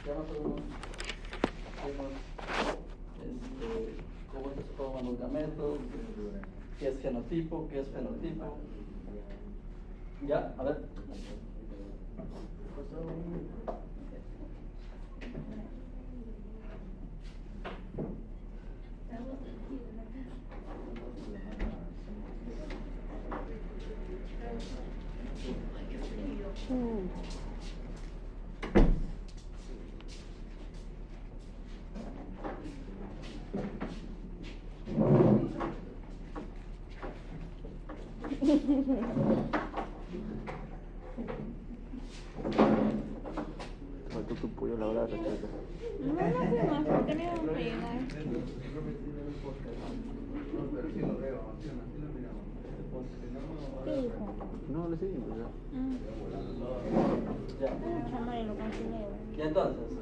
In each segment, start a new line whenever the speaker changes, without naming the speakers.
ya más o menos vemos cómo se forman los gametos, qué es genotipo, qué es fenotipo. Ya, a ver.
Faltó tu pollo a la brasa, chica.
No, no sé más, porque me van a pegar. ¿Qué dijo?
No, le siguen, pues ya.
Ya.
Chamar y lo cancelé.
Y entonces,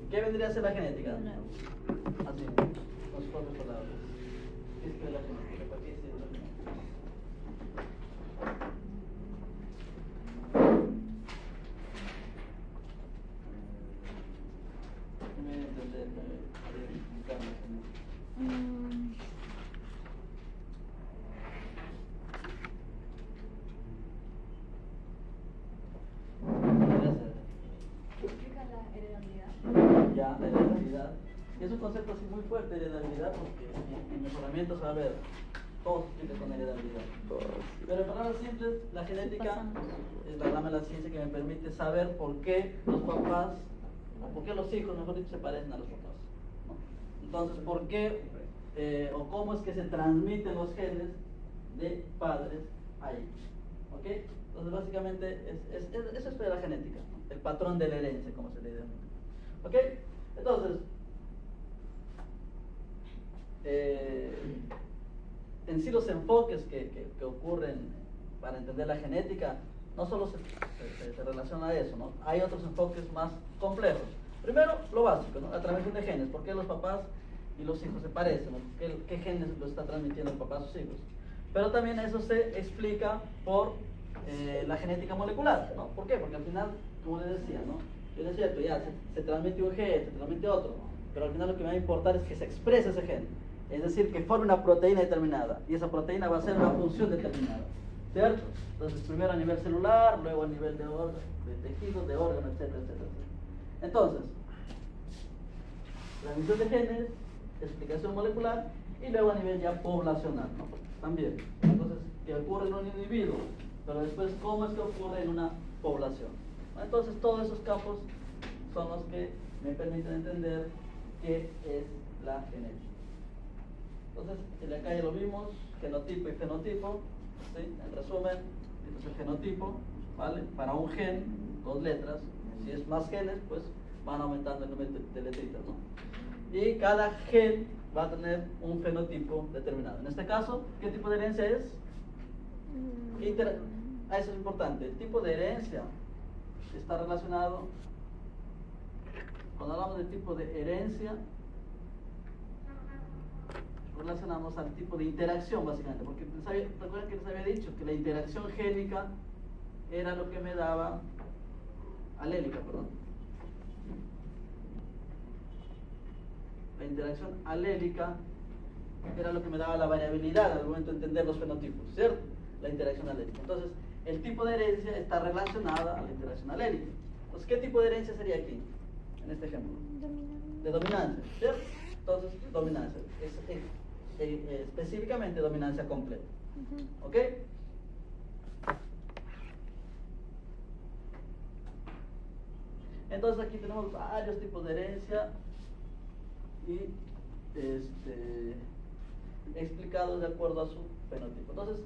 ¿qué vendría a ser la genética? Así, con sus propias palabras. ¿Qué es la genética? ¿Para qué sirve la genética? Déjame entender, explicar la genética.
¿Explica la heredabilidad?
Ya, la heredabilidad. Y es un concepto así muy fuerte, heredabilidad, porque en mejoramiento se va a ver, todo se explica con heredabilidad. Pero en palabras simples, la genética es la rama de la ciencia que me permite saber por qué los papás, o por qué los hijos, mejor dicho, se parecen a los papás, ¿no? Entonces, ¿por qué o cómo es que se transmiten los genes de padres a hijos? ¿Ok? Entonces, básicamente, eso es la genética, ¿no? El patrón de la herencia, como se le denomina. ¿Ok? Entonces, en sí los enfoques que ocurren para entender la genética no solo se relaciona a eso, ¿no? Hay otros enfoques más complejos. Primero, lo básico, ¿no? La transmisión de genes. ¿Por qué los papás y los hijos se parecen? ¿No? ¿Qué genes lo está transmitiendo el papá a sus hijos? Pero también eso se explica por la genética molecular, ¿no? ¿Por qué? Porque al final, como les decía, ¿no? Yo decía que ya se transmite un gen, se transmite otro, ¿no? Pero al final lo que me va a importar es que se exprese ese gen. Es decir, que forme una proteína determinada. Y esa proteína va a ser una función determinada. ¿Cierto? Entonces, primero a nivel celular, luego a nivel de tejidos, de órganos, etcétera, etcétera, etcétera. Entonces, transmisión de genes, explicación molecular, y luego a nivel ya poblacional, ¿no? También. Entonces, que ocurre en un individuo, pero después, ¿cómo es que ocurre en una población? Entonces, todos esos campos son los que me permiten entender qué es la genética. Entonces, acá ya lo vimos, genotipo y fenotipo, ¿sí? En resumen, este es el genotipo, ¿vale? Para un gen, 2 letras. Si es más genes, pues van aumentando el número de letritas, ¿no? Y cada gen va a tener un fenotipo determinado. En este caso, ¿qué tipo de herencia es? Eso es importante. El tipo de herencia está relacionado, cuando hablamos del tipo de herencia, relacionamos al tipo de interacción, básicamente, porque recuerden que les había dicho que la interacción génica era lo que me daba, alélica, perdón. La interacción alélica era lo que me daba la variabilidad al momento de entender los fenotipos, ¿cierto? La interacción alélica. Entonces, el tipo de herencia está relacionada a la interacción alélica. Entonces, ¿qué tipo de herencia sería aquí, en este ejemplo? De dominancia, ¿cierto? Entonces, dominancia. Específicamente dominancia completa. ¿Ok? Entonces aquí tenemos varios tipos de herencia y explicados de acuerdo a su fenotipo. Entonces,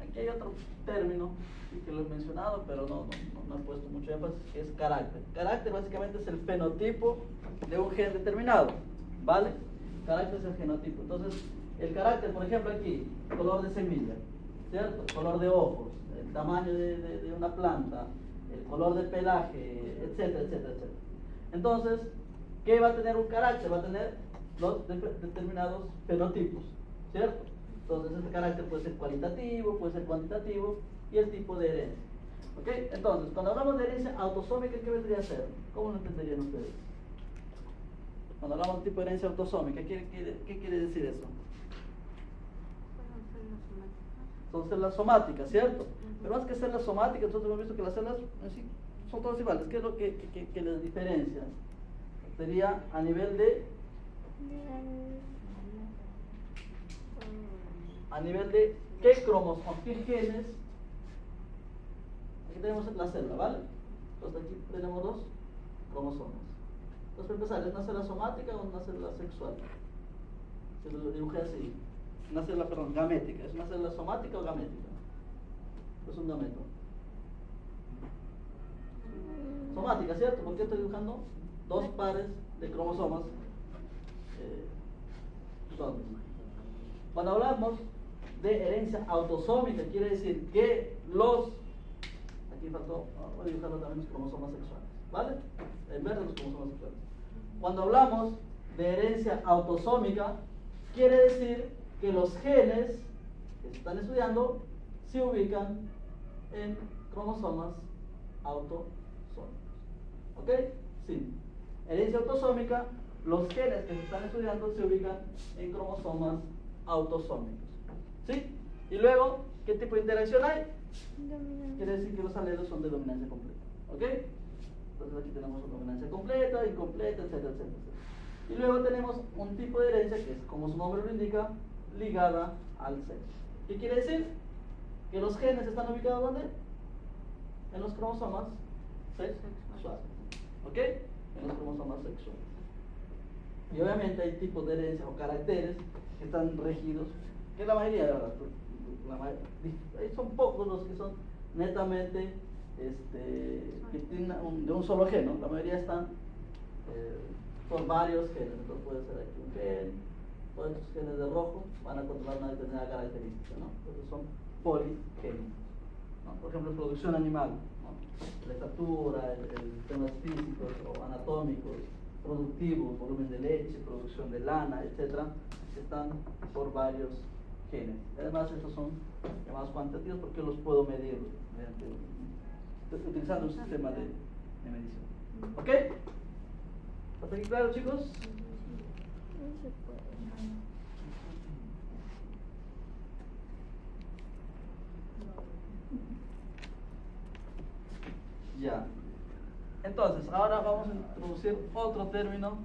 aquí hay otro término que lo he mencionado, pero no he puesto mucho énfasis, que es carácter. Carácter básicamente es el fenotipo de un gen determinado, ¿vale? Carácter es el genotipo. Entonces, el carácter, por ejemplo, aquí, color de semilla, ¿cierto? Color de ojos, el tamaño de una planta, el color de pelaje, etcétera, etcétera, etcétera. Entonces, ¿qué va a tener un carácter? Va a tener los determinados fenotipos, ¿cierto? Entonces, este carácter puede ser cualitativo, puede ser cuantitativo, y el tipo de herencia. ¿Ok? Entonces, cuando hablamos de herencia autosómica, ¿qué vendría a ser? ¿Cómo lo entenderían ustedes? Cuando hablamos de tipo de herencia autosómica, ¿qué quiere decir eso? Son células somáticas, ¿cierto? Pero más que células somáticas, nosotros hemos visto que las células en sí son todas iguales. ¿Qué es lo que les diferencia? Sería a nivel de qué cromosomas, qué genes. Aquí tenemos la célula, ¿vale? Entonces aquí tenemos dos cromosomas. Entonces para empezar, ¿es una célula somática o una célula sexual? Se lo dibujé así. Una célula, perdón, gamética. ¿Es una célula somática o gamética? Es un gameto. Somática, ¿cierto? Porque estoy dibujando dos pares de cromosomas. Entonces, cuando hablamos de herencia autosómica, quiere decir que aquí faltó, voy a dibujarlo también los cromosomas sexuales, ¿vale? En verde los cromosomas sexuales. Cuando hablamos de herencia autosómica, quiere decir que los genes que se están estudiando se ubican en cromosomas autosómicos. ¿Ok? Sí. Herencia autosómica, los genes que se están estudiando se ubican en cromosomas autosómicos. ¿Sí? Y luego, ¿qué tipo de interacción hay? Quiere decir que los alelos son de dominancia completa. ¿Ok? Entonces aquí tenemos dominancia completa, incompleta, etcétera, etcétera, etcétera. Y luego tenemos un tipo de herencia que es, como su nombre lo indica, ligada al sexo. ¿Qué quiere decir? Que los genes están ubicados ¿dónde? En los cromosomas sexuales. ¿Ok? En los cromosomas sexuales. Y obviamente hay tipos de herencia o caracteres que están regidos, que la mayoría, de verdad, son pocos los que son netamente que tienen de un solo gen, ¿no? La mayoría están por varios genes. Entonces puede ser aquí un gen, todos estos genes de rojo van a controlar una determinada característica, ¿no? Entonces son poligénicos, ¿no? Por ejemplo, producción animal, ¿no? La estatura, temas físicos o anatómicos, productivos, volumen de leche, producción de lana, etcétera, están por varios genes. Además, estos son llamados cuantitativos porque los puedo medir utilizando un sistema de medición. ¿Ok? ¿Hasta aquí claro, chicos?
No se puede.
Ya. Entonces, ahora vamos a introducir otro término.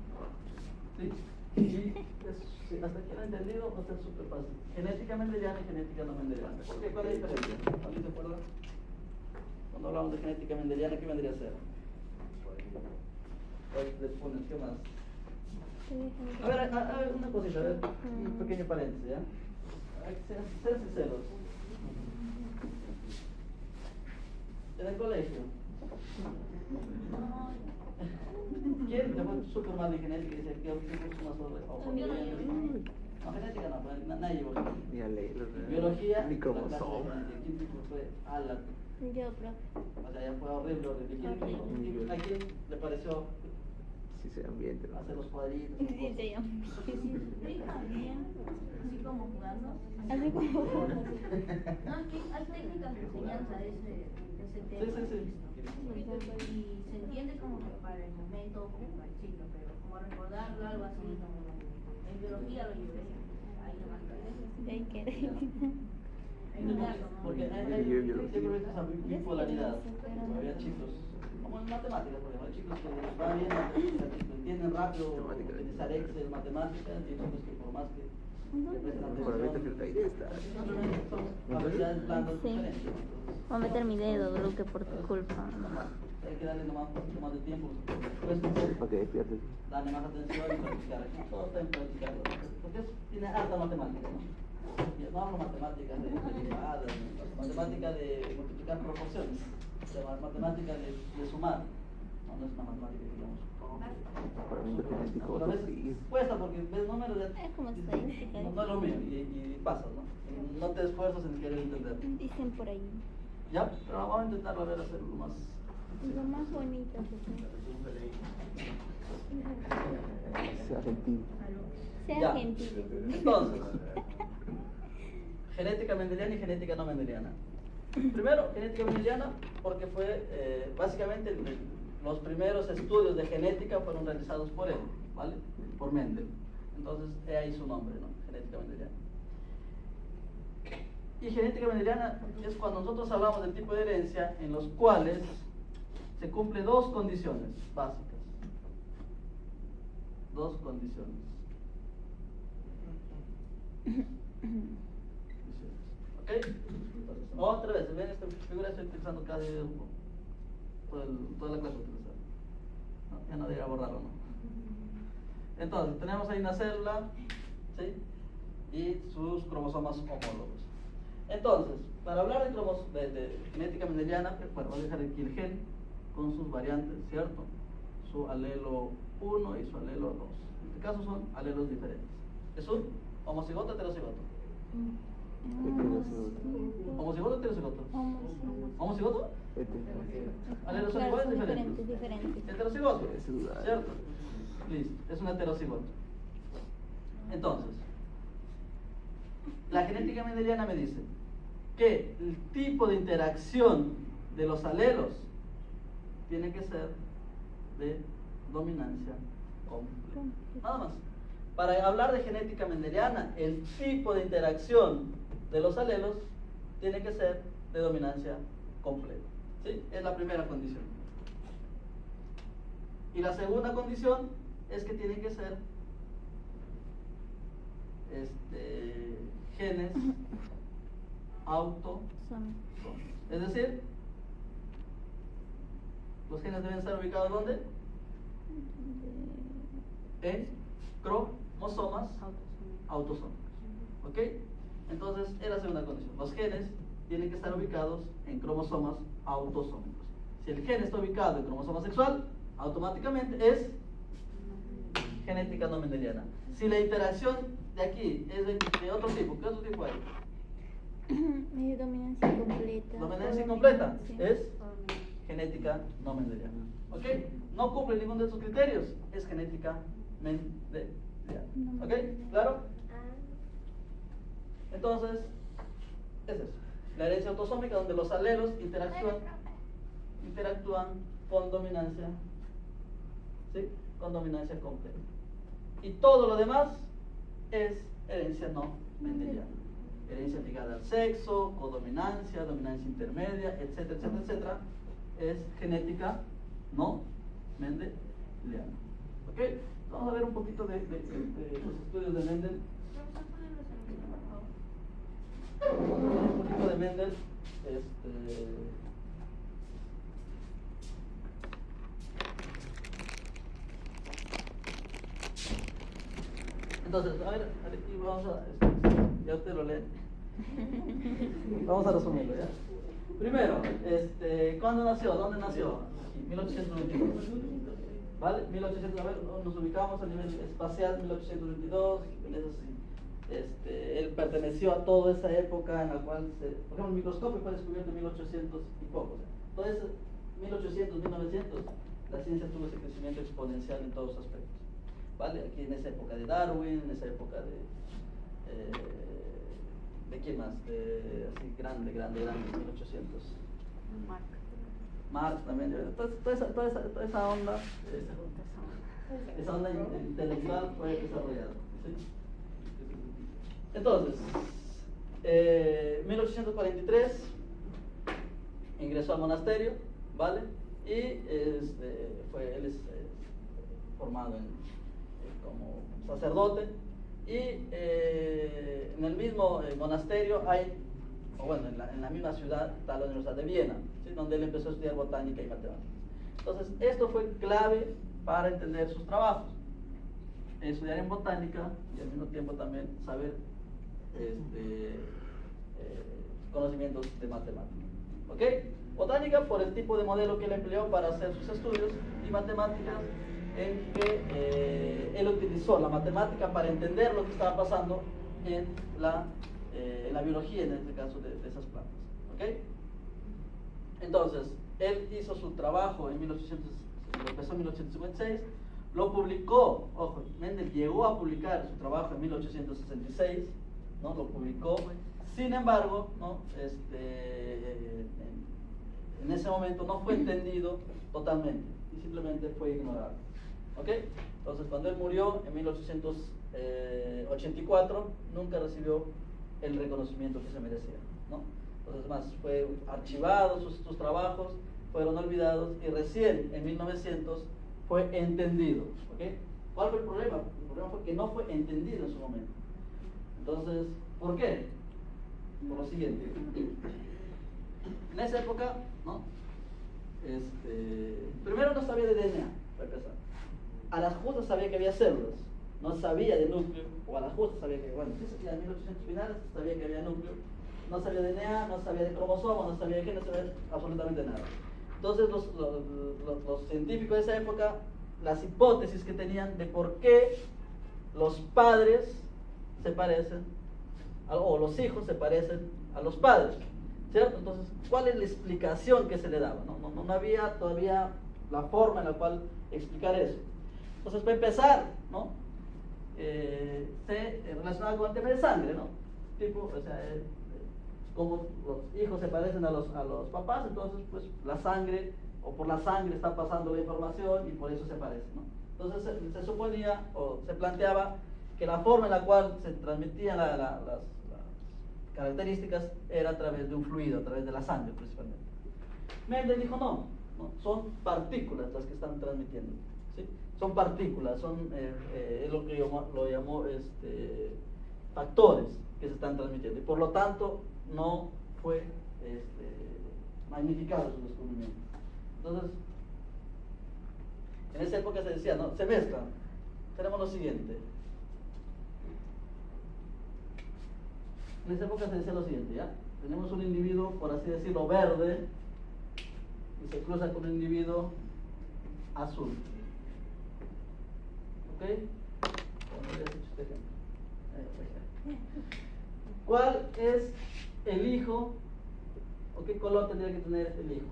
¿Sí? Y hasta aquí lo he entendido, va a ser súper fácil. Genética mendeliana y genética no mendeliana. ¿Por qué? ¿Cuál es la diferencia? ¿Alguien se acuerda? Cuando hablamos de genética mendeliana, ¿qué vendría a ser? ¿Qué más? A ver, una cosita, a ver, un pequeño paréntesis, ¿ya? Sean sinceros. En el colegio, ¿quién te fue súper mal de genética y dice que curso más sobre? No, genética no, pues nadie llevó genética. Biología,
ni cromosoma.
¿Quién tipo fue? Alan.
Yo, profe.
O sea, ya fue horrible. ¿A quién le pareció
Sí, se ambiente.
hacer los cuadritos?
Sí, se llama.
Así como jugando.
Así como.
No, es que hay técnicas de enseñanza de ese tema.
Sí.
Y se entiende como que para el momento, como para el ciclo, pero como recordarlo, algo así, en biología lo llevé. Ahí nomás.
Hay que.
Porque siempre ves esa bipolaridad. Había chicos, como en matemáticas, por ejemplo, hay chicos que les va bien, que entienden rápido utilizar Excel, matemáticas, y hay chicos que por más que prestan atención, son habilidades blandas diferentes.
Voy a meter mi dedo, Luque, por tu culpa.
Hay que darle nomás un poquito más de tiempo. Pues,
Para que despiertes.
darle más atención y practicar. Aquí todo está en practicar. Porque tiene harta matemática, ¿no? No hablo matemáticas de derivadas, matemática de multiplicar proporciones, o sea, matemática de sumar. No es una matemática, digamos.
Para mí lo genético
Pero a veces
sí.
cuesta porque ves números
Es como estadística.
no es lo mío y pasas, ¿no? Y no te esfuerzas en querer entender.
Dicen por ahí.
¿Ya? Pero vamos a intentar a ver hacerlo más.
Lo más bonito que
Sea gentil.
sea
Ya.
gentil.
Entonces, genética mendeliana y genética no mendeliana. Primero, genética mendeliana porque fue básicamente los primeros estudios de genética fueron realizados por él, ¿vale? Por Mendel. Entonces, he ahí su nombre, ¿no? Genética mendeliana. Y genética mendeliana es cuando nosotros hablamos del tipo de herencia en los cuales se cumplen dos condiciones básicas. Dos condiciones. ¿Ok? Entonces, otra vez, ven esta figura, estoy utilizando casi toda la clase utilizada. No, ya no diga borrarlo, ¿no? Entonces, tenemos ahí una célula, ¿sí? Y sus cromosomas homólogos. Entonces, para hablar de genética mendeliana, bueno, voy a dejar aquí el gen con sus variantes, ¿cierto? Su alelo 1 y su alelo 2. En este caso son alelos diferentes. ¿Es un homocigoto o heterocigoto? ¿Homocigoto o heterocigoto? ¿Homocigoto? ¿Alelos son iguales o diferentes?
Diferentes.
Heterocigoto, ¿cierto? Listo, es un heterocigoto. Entonces, la genética mendeliana me dice que el tipo de interacción de los alelos tiene que ser de dominancia completa. Nada más. Para hablar de genética mendeliana, el tipo de interacción de los alelos tiene que ser de dominancia completa. ¿Sí? Es la primera condición. Y la segunda condición es que tienen que ser genes autosómicos. Es decir, los genes deben estar ubicados ¿dónde? En cromosomas autosómicos. ¿Ok? Entonces, es la segunda condición. Los genes tienen que estar ubicados en cromosomas autosómicos. Si el gen está ubicado en cromosoma sexual, automáticamente es genética no mendeliana. Si la interacción de aquí es de otro tipo, ¿qué otro tipo hay?
Dominancia completa.
Dominancia incompleta
Sí.
es genética no mendeliana. ¿Ok? No cumple ninguno de esos criterios, es genética mendeliana. ¿Ok? ¿Claro? Entonces, es eso. La herencia autosómica donde los alelos interactúan con dominancia, ¿sí? Con dominancia completa. Y todo lo demás es herencia no mendeliana. Herencia ligada al sexo, codominancia, dominancia intermedia, etcétera, etcétera, etcétera, es genética no mendeliana. ¿Ok? Vamos a ver un poquito de los estudios de Mendel. Vamos a ver un poquito de Mendel. Entonces, a ver, aquí vamos a, ya usted lo lee. Vamos a resumirlo, ¿ya? Primero, ¿cuándo nació? ¿Dónde nació? Aquí, 1822. ¿Vale? 1800, a ver, nos ubicamos a nivel espacial, 1822, es así. Él perteneció a toda esa época en la cual, por ejemplo, el microscopio fue descubierto en 1800 y poco. O sea, todo ese 1800, 1900, la ciencia tuvo ese crecimiento exponencial en todos los aspectos. ¿Vale? Aquí en esa época de Darwin, en esa época ¿de quién más? Así grande, 1800. Marx también. Toda esa onda, esa onda intelectual fue desarrollada. ¿Sí? Entonces, 1843 ingresó al monasterio, ¿vale? Y él es formado como sacerdote. Y en el mismo monasterio hay, o bueno, en la misma ciudad está la Universidad de Viena, ¿sí? Donde él empezó a estudiar botánica y matemáticas. Entonces, esto fue clave para entender sus trabajos. Estudiar en botánica y al mismo tiempo también saber conocimientos de matemáticas. ¿Ok? Botánica por el tipo de modelo que él empleó para hacer sus estudios, y matemáticas en que él utilizó la matemática para entender lo que estaba pasando en la biología, en este caso de esas plantas. ¿Ok? Entonces, él hizo su trabajo empezó en 1856, lo publicó, ojo, Mendel llegó a publicar su trabajo en 1866, ¿no? Lo publicó, sin embargo, ¿no? En ese momento no fue entendido totalmente. Y simplemente fue ignorado. ¿Ok? Entonces, cuando él murió en 1884, nunca recibió el reconocimiento que se merecía, ¿no? Entonces, más, fue archivado, sus trabajos fueron olvidados y recién en 1900 fue entendido. ¿Ok? ¿Cuál fue el problema? El problema fue que no fue entendido en su momento. Entonces, ¿por qué? Por lo siguiente. En esa época, ¿no? Primero no sabía de DNA, para empezar. A las justas sabía que había células, no sabía de núcleo, o a las justas sabía que, bueno, ya en 1800 finales sabía que había núcleo, no sabía de DNA, no sabía de cromosomas, no sabía de qué, no sabía absolutamente nada. Entonces los científicos de esa época, las hipótesis que tenían de por qué los padres se parecen, o los hijos se parecen a los padres, ¿cierto? Entonces, ¿cuál es la explicación que se le daba? No había todavía la forma en la cual explicar eso. Entonces, para empezar, ¿no? Se relacionaba con el tema de sangre, ¿no? Tipo, o sea, como los hijos se parecen a los papás, entonces, pues, la sangre, o por la sangre está pasando la información y por eso se parecen, ¿no? Entonces, se suponía, o se planteaba, que la forma en la cual se transmitían las características era a través de un fluido, a través de la sangre principalmente. Mendel dijo no, son partículas las que están transmitiendo, ¿sí? Son partículas, es lo que lo llamó factores que se están transmitiendo, y por lo tanto no fue magnificado su descubrimiento. Entonces, en esa época se decía, no, se mezclan. Tenemos lo siguiente. En esa época se decía lo siguiente, ¿ya? Tenemos un individuo, por así decirlo, verde, y se cruza con un individuo azul. ¿Ok? Bueno, ya he hecho este ejemplo. ¿Cuál es el hijo, o qué color tendría que tener el hijo?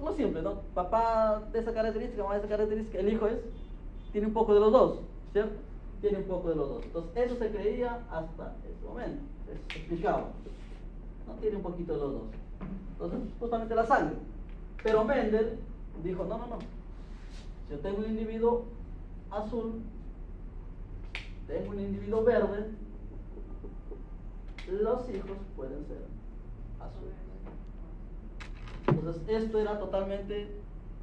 Lo simple, ¿no? Papá de esa característica, mamá de esa característica, el hijo tiene un poco de los dos, ¿cierto? Tiene un poco de los dos. Entonces, eso se creía hasta ese momento. Se explicaba. No tiene un poquito de los dos. Entonces, justamente la sangre. Pero Mendel dijo, no. Si yo tengo un individuo azul, tengo un individuo verde, los hijos pueden ser azules. Entonces, esto era totalmente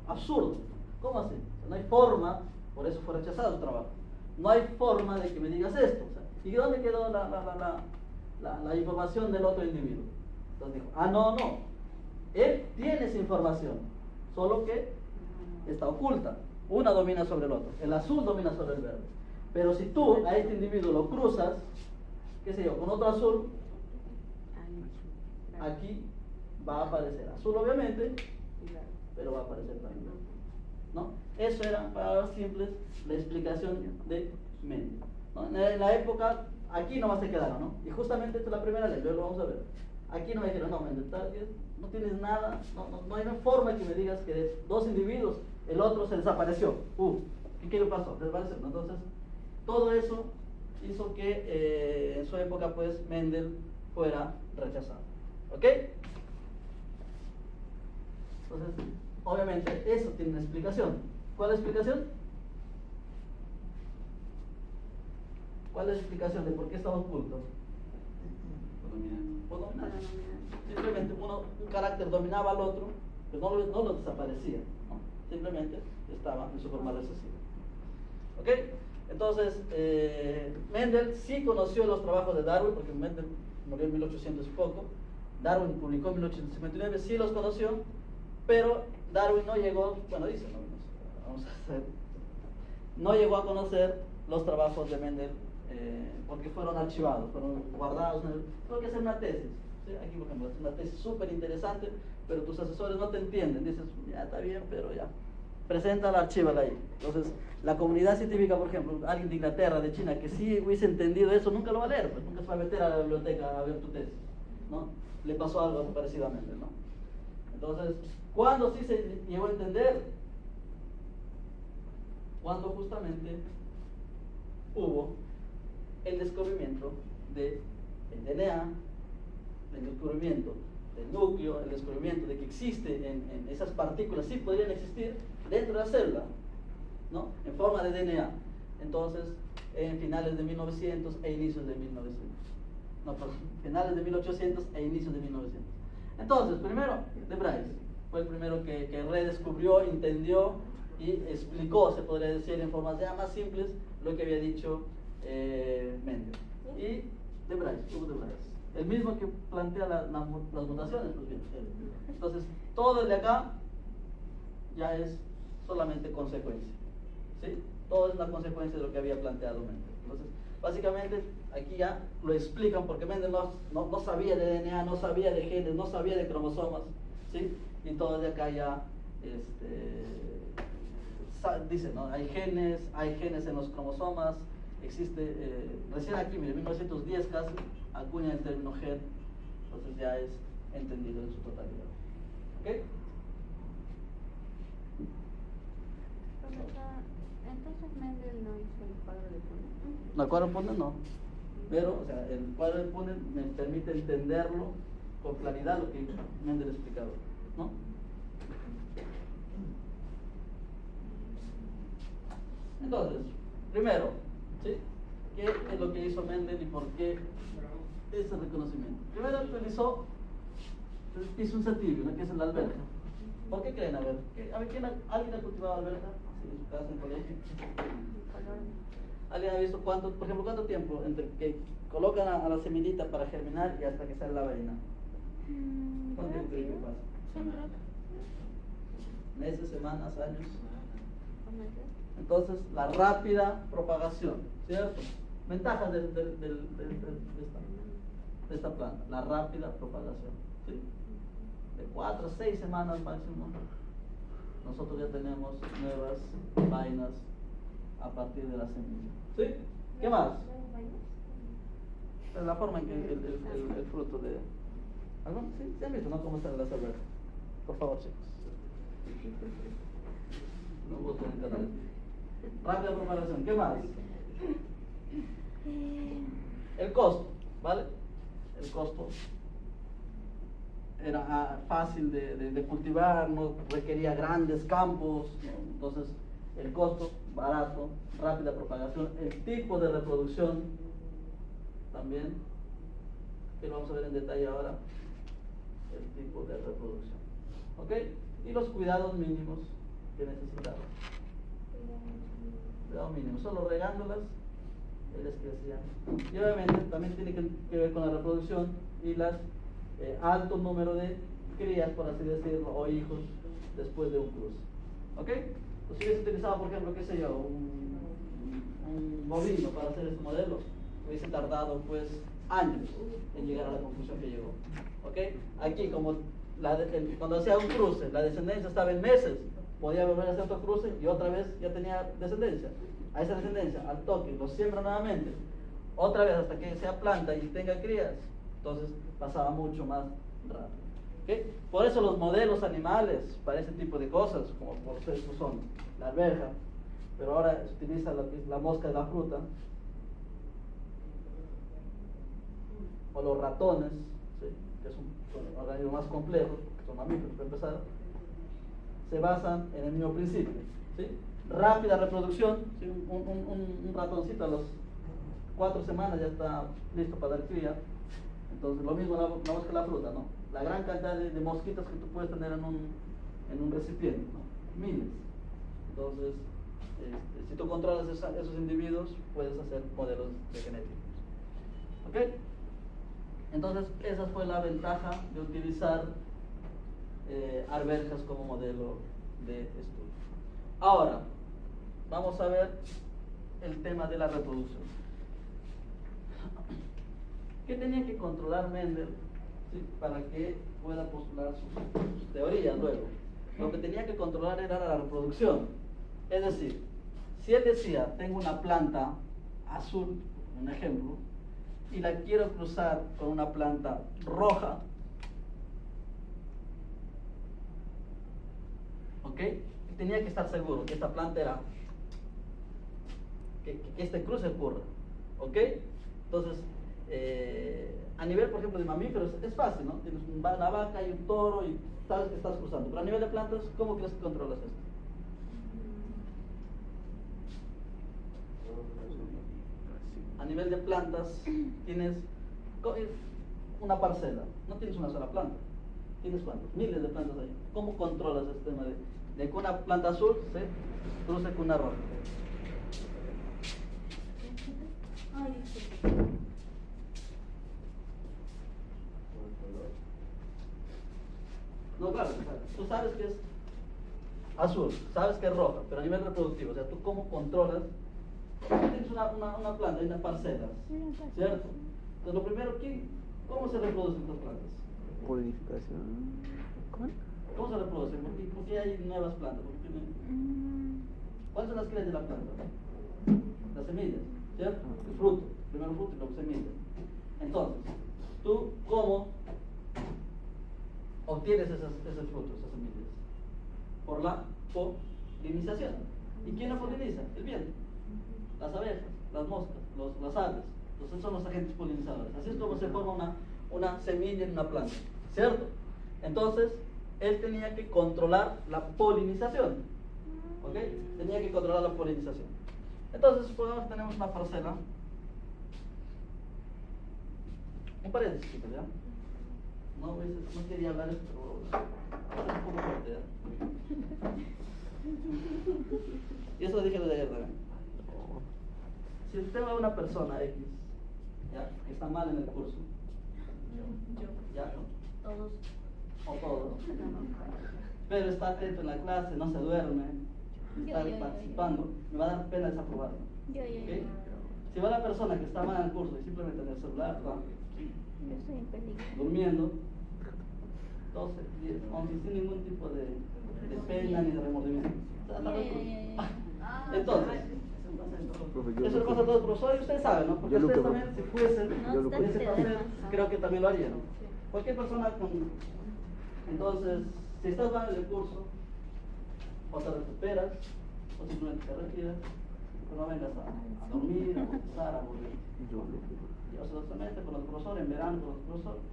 absurdo. ¿Cómo así? No hay forma, por eso fue rechazado su trabajo. No hay forma de que me digas esto. O sea, ¿y dónde quedó la información del otro individuo? Entonces dijo, no. Él tiene esa información, solo que está oculta. Una domina sobre el otro. El azul domina sobre el verde. Pero si tú a este individuo lo cruzas, qué sé yo, con otro azul, aquí va a aparecer azul obviamente, pero va a aparecer también, ¿no? Eso era, palabras simples, la explicación de Mendel, ¿no? En la época, aquí nomás se quedaron, ¿no? Y justamente esta es la primera ley, luego lo vamos a ver. Aquí no me dijeron, no, Mendel, no tienes nada, no hay una forma que me digas que de dos individuos, el otro se desapareció. ¿Qué le pasó? Desapareció. Entonces, todo eso hizo que en su época, pues, Mendel fuera rechazado. ¿Ok? Entonces, obviamente, eso tiene una explicación. ¿Cuál es la explicación? ¿Cuál es la explicación de por qué estaba oculto? Por dominar. Simplemente un carácter dominaba al otro, pero no lo desaparecía, ¿no? Simplemente estaba en su forma recesiva. ¿Ok? Entonces, Mendel sí conoció los trabajos de Darwin, porque Mendel murió en 1800 y poco. Darwin publicó en 1859, sí los conoció, pero Darwin no llegó, bueno, dice, no llegó a conocer los trabajos de Mendel porque fueron archivados, fueron guardados. Tengo que hacer una tesis, ¿sí? Aquí, por ejemplo, es una tesis súper interesante, pero tus asesores no te entienden. Dices, ya está bien, pero ya, preséntala, archívala ahí. Entonces, la comunidad científica, por ejemplo, alguien de Inglaterra, de China, que sí hubiese entendido eso, nunca lo va a leer, pues nunca se va a meter a la biblioteca a ver tu tesis, ¿no? Le pasó algo parecido a Mendel, ¿no? Entonces, ¿cuándo sí se llegó a entender? Cuando justamente hubo el descubrimiento del DNA, el descubrimiento del núcleo, el descubrimiento de que existe en esas partículas, sí podrían existir dentro de la célula, ¿no? En forma de DNA. Entonces, en finales de 1900 e inicios de 1900. No, perdón, finales de 1800 e inicios de 1900. Entonces, primero, de Bryce fue el primero que redescubrió, entendió y explicó, se podría decir, en formas ya más simples, lo que había dicho Mendel. Y de Bryce, Hugo de Bryce, el mismo que plantea las mutaciones, pues bien, él. Entonces, todo el de acá ya es solamente consecuencia, ¿sí? Todo es una consecuencia de lo que había planteado Mendel. Entonces, básicamente, aquí ya lo explican porque Mendel no sabía de DNA, no sabía de genes, no sabía de cromosomas, ¿sí? Y todo de acá ya dice, ¿no? Hay genes en los cromosomas, existe, recién aquí, mire, 1910 casi, acuña el término gen, entonces ya es entendido en su totalidad. ¿Ok?
Profesor, entonces Mendel no hizo el cuadro de Punnett.
No, el cuadro de Punnett no, pero, o sea, el cuadro de Punnett me permite entenderlo con claridad lo que Mendel explicaba, ¿no? Entonces, primero, ¿sí? ¿Qué es lo que hizo Mendel y por qué ese reconocimiento? Primero hizo un certidio, ¿no? Que es en la alberja. ¿Por qué creen? A ver, ¿alguien ha cultivado alberja? Sí, en su casa, en colegio. ¿Alguien ha visto por ejemplo, cuánto tiempo entre que colocan a la semillita para germinar y hasta que sale la vaina? ¿Cuánto tiempo creen que pasa? ¿Meses, semanas, años? Entonces, la rápida propagación, ¿cierto? Ventajas de esta planta, la rápida propagación, ¿sí? De 4 a 6 semanas máximo, nosotros ya tenemos nuevas vainas a partir de la semilla, ¿sí? ¿Qué más? La forma en que el fruto de... ¿Algo? ¿Sí? ¿Se han visto, no? ¿Cómo salen las alberjas? Por favor, chicos. No busquen en internet. Rápida propagación, ¿qué más? El costo, ¿vale? El costo era fácil de cultivar, no requería grandes campos, ¿no? Entonces el costo, barato, rápida propagación, el tipo de reproducción también, que lo vamos a ver en detalle ahora, el tipo de reproducción, ¿ok? Y los cuidados mínimos que necesitaba. Cuidado mínimo, solo regándolas, ellas crecían. Y obviamente también tiene que ver con la reproducción y las alto número de crías, por así decirlo, o hijos después de un cruce. ¿Ok? Pues si hubiese utilizado, por ejemplo, qué sé yo, un bovino para hacer este modelo, hubiese tardado pues años en llegar a la conclusión que llegó. ¿Ok? Aquí, como cuando hacía un cruce, la descendencia estaba en meses, podía volver a hacer otro cruce y otra vez ya tenía descendencia. A esa descendencia, al toque, lo siembra nuevamente, otra vez hasta que sea planta y tenga crías, entonces pasaba mucho más rápido. ¿Okay? Por eso los modelos animales para ese tipo de cosas, como por ejemplo son la alberja, pero ahora se utiliza lo que es la mosca de la fruta, o los ratones, ¿sí? Que son organismos más complejos, que son mamíferos para empezar, se basan en el mismo principio, ¿sí? Rápida reproducción, ¿sí? Un ratoncito a las 4 semanas ya está listo para dar cría. Entonces lo mismo la mosca de la fruta, ¿no? La gran cantidad de mosquitos que tú puedes tener en un recipiente, ¿no? Miles. Entonces, si tú controlas esos individuos, puedes hacer modelos de genética. ¿Ok? Entonces, esa fue la ventaja de utilizar alberjas como modelo de estudio. Ahora, vamos a ver el tema de la reproducción. ¿Qué tenía que controlar Mendel, ¿sí? Para que pueda postular sus teorías luego? Lo que tenía que controlar era la reproducción. Es decir, si él decía, tengo una planta azul, un ejemplo, y la quiero cruzar con una planta roja, ¿ok? Tenía que estar seguro que esta planta era, que este cruce ocurra, ¿ok? Entonces, a nivel, por ejemplo, de mamíferos es fácil, ¿no? Tienes una vaca y un toro y sabes que estás cruzando, pero a nivel de plantas, ¿cómo crees que controlas esto? a nivel de plantas, tienes una parcela, no tienes una sola planta. ¿Tienes cuántos? Miles de plantas ahí. ¿Cómo controlas este tema de que una planta azul se cruce con una roja?
Ay, disculpe.
No, claro, tú sabes que es azul, sabes que es roja, pero a nivel reproductivo, o sea, tú cómo controlas. Tienes una planta, hay una parcela, ¿cierto? Entonces, lo primero, ¿cómo se reproducen estas plantas?
Polinificación. ¿Cómo?
¿Cómo se reproducen? ¿Por qué hay nuevas plantas? ¿Cuáles son las crías de la planta? Las semillas, ¿cierto? El fruto, primero fruto y luego semillas. Entonces, ¿tú cómo obtienes esos frutos, esas semillas? Por la polinización. ¿Y quién la poliniza? El viento, las abejas, las moscas, las aves. Entonces son los agentes polinizadores. Así es como se forma una semilla en una planta, ¿cierto? Entonces, él tenía que controlar la polinización, ¿ok? Tenía que controlar la polinización. Entonces, supongamos que tenemos una parcela, un paréntesis, chicos, ¿ya? No quería hablar esto, pero es un poco fuerte, ¿ya? Y eso lo dije desde ayer también. Si usted ve a una persona X, ¿ya? Que está mal en el curso, ¿ya?
Todos.
O todos, pero está atento en la clase, no se duerme, está participando, me va a dar pena desaprobarlo. ¿Okay? Si va la persona que está mal en el curso y simplemente en el celular, ¿no?
Yo estoy en peligro.
Durmiendo, 12, 10, 11, sin ningún tipo de pena ni de remordimiento. Entonces, eso le pasa a todos los profesores y ustedes saben, ¿no? Porque ustedes también, si fuesen ese papel, creo que también lo harían. Cualquier persona con... Entonces, si estás mal en el curso, o te recuperas, o simplemente te retiras, pero no vengas a dormir, a bostezar, a aburrir. Y absolutamente con los profesores, en verano con los profesores,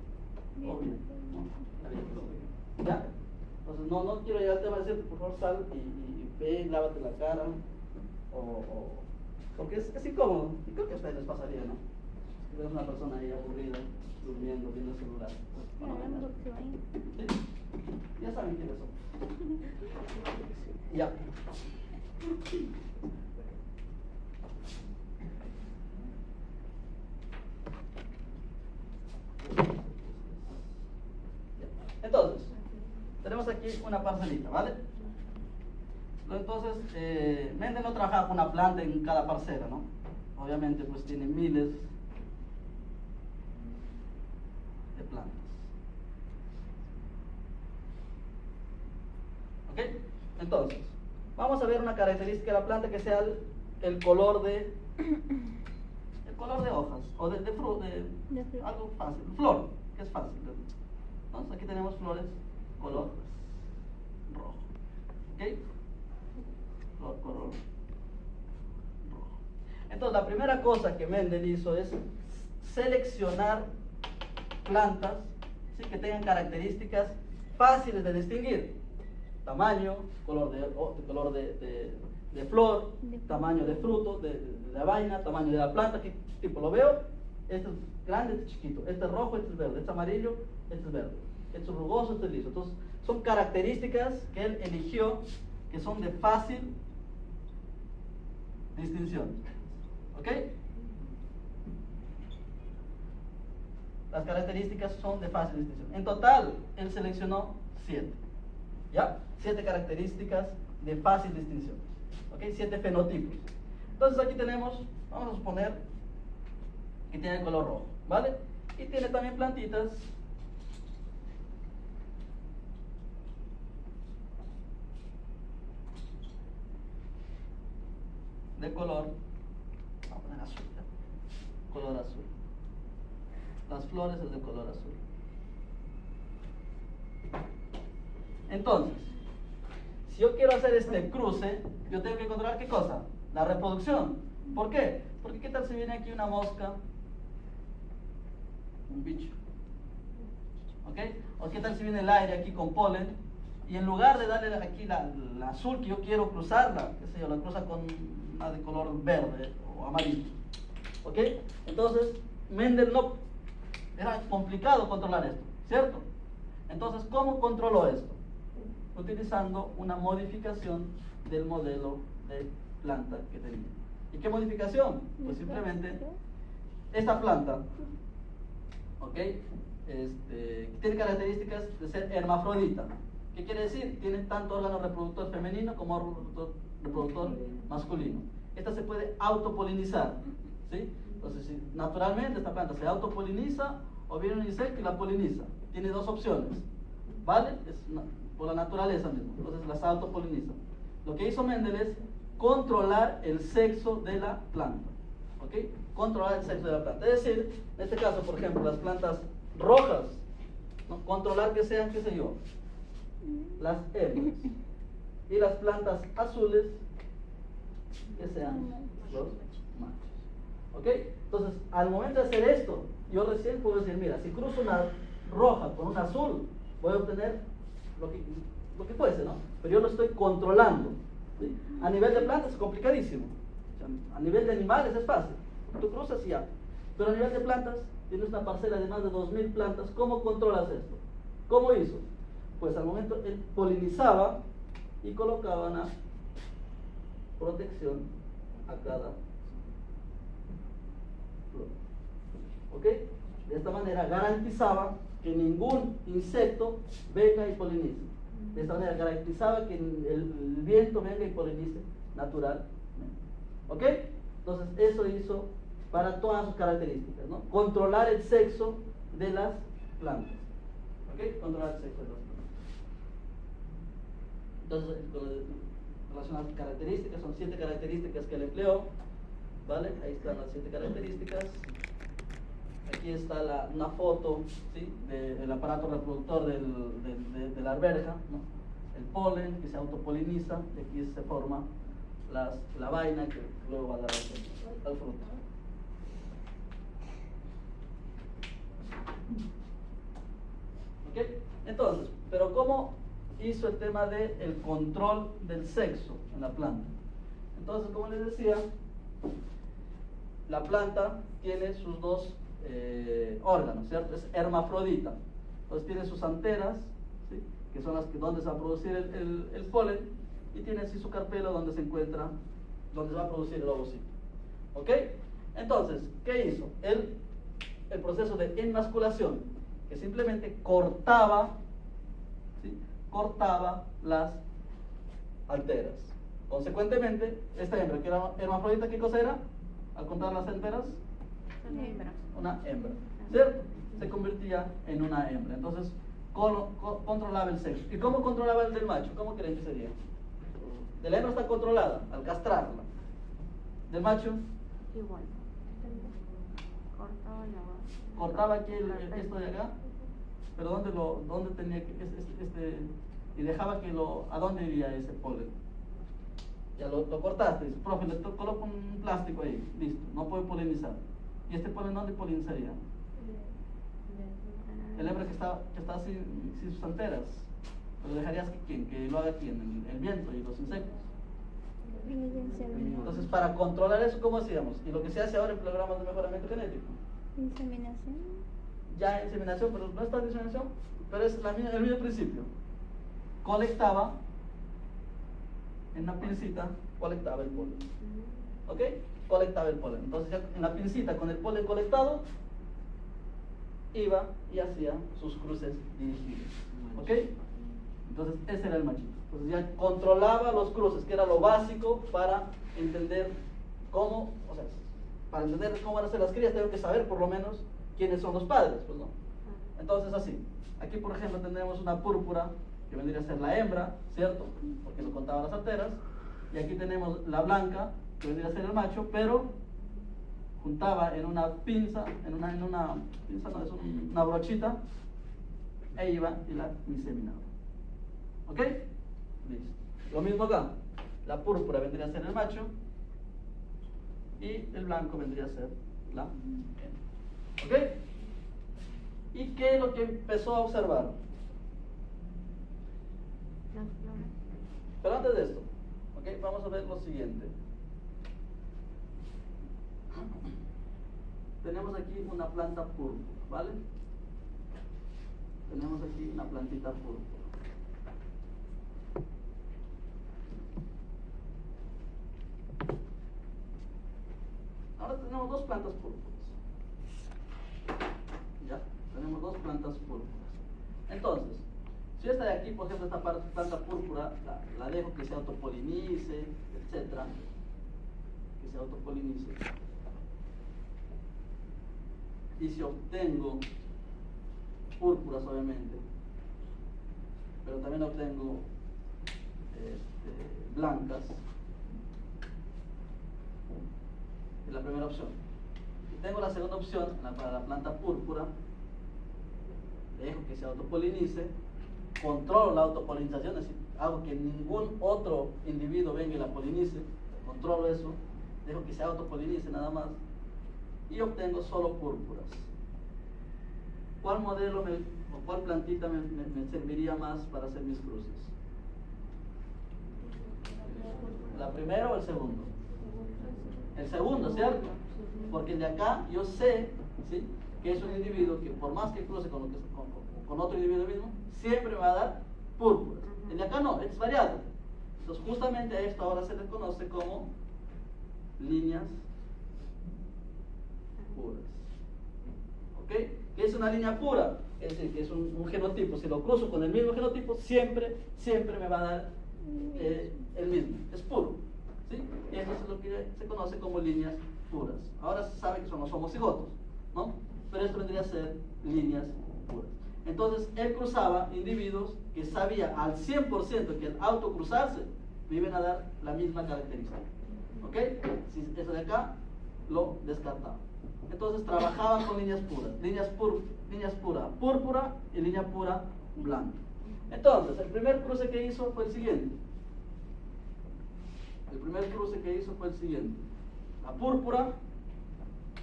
todo bien, ¿no? ¿Ya? Entonces, no quiero llegar al tema de decirte, por favor, sal y ve, lávate la cara, porque es incómodo, y creo que a ustedes les pasaría, ¿no? Si ves una persona ahí aburrida, durmiendo, viendo el celular. Bueno, ¿sí? Ya saben quiénes son. Ya. Entonces, tenemos aquí una parcelita, ¿vale? Entonces, Mendel no trabajaba con una planta en cada parcela, ¿no? Obviamente, pues tiene miles de plantas. ¿Ok? Entonces, vamos a ver una característica de la planta que sea el color de hojas o de algo fácil, flor, que es fácil. Entonces, aquí tenemos flores color rojo. ¿Ok? Flor color rojo. Entonces, la primera cosa que Mendel hizo es seleccionar plantas, ¿sí?, que tengan características fáciles de distinguir: tamaño, color de flor, tamaño de fruto, de la vaina, tamaño de la planta, qué tipo lo veo. Este es grande, este es chiquito, este es rojo, este es verde, este es amarillo, este es verde, este es rugoso, este es liso. Entonces, son características que él eligió que son de fácil distinción. ¿Ok? Las características son de fácil distinción. En total, él seleccionó 7. ¿Ya? 7 características de fácil distinción. ¿Ok? 7 fenotipos. Entonces aquí tenemos, vamos a suponer que tiene el color rojo, ¿vale? Y tiene también plantitas de color, vamos a poner azul, ¿ya? Color azul. Las flores es de color azul. Entonces, si yo quiero hacer este cruce, yo tengo que controlar ¿qué cosa? La reproducción. ¿Por qué? Porque ¿qué tal si viene aquí una mosca? Un bicho. ¿Ok? O ¿qué tal si viene el aire aquí con polen? Y en lugar de darle aquí la azul que yo quiero cruzarla, qué sé yo, la cruza con una de color verde o amarillo. ¿Ok? Entonces, Mendel no... Era complicado controlar esto, ¿cierto? Entonces, ¿cómo controló esto? Utilizando una modificación del modelo de planta que tenía. ¿Y qué modificación? Pues simplemente esta planta, ¿ok? Tiene características de ser hermafrodita. ¿Qué quiere decir? Tiene tanto órgano reproductor femenino como órgano reproductor masculino. Esta se puede autopolinizar, ¿sí? Entonces, si naturalmente esta planta se autopoliniza o viene un insecto y la poliniza. Tiene dos opciones, ¿vale? Por la naturaleza mismo, entonces las autopoliniza. Lo que hizo Mendel es controlar el sexo de la planta, ¿ok? Controlar el sexo de la planta. Es decir, en este caso, por ejemplo, las plantas rojas, ¿no? Controlar que sean, qué sé yo, las hembras. Y las plantas azules, que sean los machos. ¿Ok? Entonces, al momento de hacer esto, yo recién puedo decir, mira, si cruzo una roja con una azul, voy a obtener lo que fuese, ¿no? Pero yo lo estoy controlando, ¿sí? A nivel de plantas es complicadísimo. O sea, a nivel de animales es fácil. Tú cruzas y ya. Pero a nivel de plantas, tienes una parcela de más de 2000 plantas, ¿cómo controlas esto? ¿Cómo hizo? Pues al momento él polinizaba y colocaba una protección a cada flor. ¿Ok? De esta manera garantizaba que ningún insecto venga y polinice. De esta manera garantizaba que el viento venga y polinice naturalmente. ¿Ok? Entonces eso hizo para todas sus características, ¿no? Controlar el sexo de las plantas. ¿Ok? Controlar el sexo de las plantas. Entonces, con relación a las características, son 7 características que él empleó, ¿vale? Ahí están las 7 características. Aquí está una foto, ¿sí? Del aparato reproductor de la arberja, ¿no? El polen que se autopoliniza, y aquí se forma la vaina que luego va a dar al fruto. ¿Ok? Entonces, pero ¿cómo hizo el tema del control del sexo en la planta? Entonces, como les decía, la planta tiene sus dos órganos, ¿cierto? Es hermafrodita. Entonces tiene sus anteras, ¿sí? Que son donde se va a producir el polen, y tiene así su carpelo donde se encuentra, donde se va a producir el ovocito. ¿Ok? Entonces, ¿qué hizo? El proceso de enmasculación, que simplemente cortaba, ¿sí? Cortaba las anteras. Consecuentemente, esta hembra que era hermafrodita, ¿qué cosa era? Al contar las anteras, una hembra, ¿cierto? Se convertía en una hembra. Entonces, controlaba el sexo. ¿Y cómo controlaba el del macho? ¿Cómo creen que sería? De la hembra está controlada al castrarla. Del macho,
Igual. Cortaba la...
cortaba aquí esto de acá, pero ¿dónde tenía que y dejaba que ¿a dónde iría ese polen? Ya lo cortaste, dice, profe, le coloco un plástico ahí, listo, no puede polinizar. ¿Y este polen dónde polinizaría? El hembra que está sin sus anteras. Pero dejarías que lo haga ¿quién? El viento y los insectos. Entonces, para controlar eso, ¿cómo hacíamos? Y lo que se hace ahora en programas de mejoramiento genético.
Inseminación.
Ya inseminación, pero no es para inseminación, pero es el mismo principio. Colectaba en una pincita, colectaba el polen. ¿Ok? Colectaba el polen. Entonces ya en la pincita con el polen colectado, iba y hacía sus cruces dirigidos. ¿Ok? Entonces ese era el machito. Entonces ya controlaba los cruces, que era lo básico para entender cómo, o sea, para entender cómo van a ser las crías, tengo que saber por lo menos quiénes son los padres, pues no. Entonces así, aquí por ejemplo tendremos una púrpura, que vendría a ser la hembra, ¿cierto? Porque lo contaba las arteras. Y aquí tenemos la blanca, que vendría a ser el macho, pero juntaba en una pinza, pinza no, es una brochita, e iba y la inseminaba. ¿Ok? Listo. Lo mismo acá, la púrpura vendría a ser el macho, y el blanco vendría a ser la hembra. ¿Ok? ¿Y qué es lo que empezó a observar?
Las flores.
Pero antes de esto, ¿ok? Vamos a ver lo siguiente. tenemos aquí una planta púrpura, ¿vale? Tenemos aquí una plantita púrpura. Ahora tenemos dos plantas púrpuras. Ya, tenemos dos plantas púrpuras. Entonces, si esta de aquí, por ejemplo, esta planta púrpura, la dejo que se autopolinice, etcétera, que se autopolinice. Y si obtengo púrpuras, obviamente, pero también obtengo blancas, es la primera opción. Y tengo la segunda opción para la planta púrpura, dejo que se autopolinice, controlo la autopolinización, es decir, hago que ningún otro individuo venga y la polinice, controlo eso, dejo que se autopolinice nada más, y obtengo solo púrpuras. ¿Cuál modelo o cuál plantita me serviría más para hacer mis cruces? ¿La primera o el segundo? El segundo, ¿cierto? Porque de acá yo sé, ¿sí?, que es un individuo que por más que cruce con otro individuo mismo, siempre me va a dar púrpuras. El de acá no, es variado. Entonces justamente a esto ahora se le conoce como líneas puras. ¿Ok? ¿Qué es una línea pura? Es decir, que es un genotipo. Si lo cruzo con el mismo genotipo, siempre me va a dar el mismo. Es puro. ¿Sí? Y eso es lo que se conoce como líneas puras. Ahora se sabe que son los homocigotos, ¿no? Pero esto vendría a ser líneas puras. Entonces, él cruzaba individuos que sabía al 100% que al autocruzarse me iban a dar la misma característica. ¿Ok? Si eso de acá lo descartaba. Entonces trabajaban con líneas puras, líneas pura púrpura y línea pura blanca. Entonces, el primer cruce que hizo fue el siguiente. La púrpura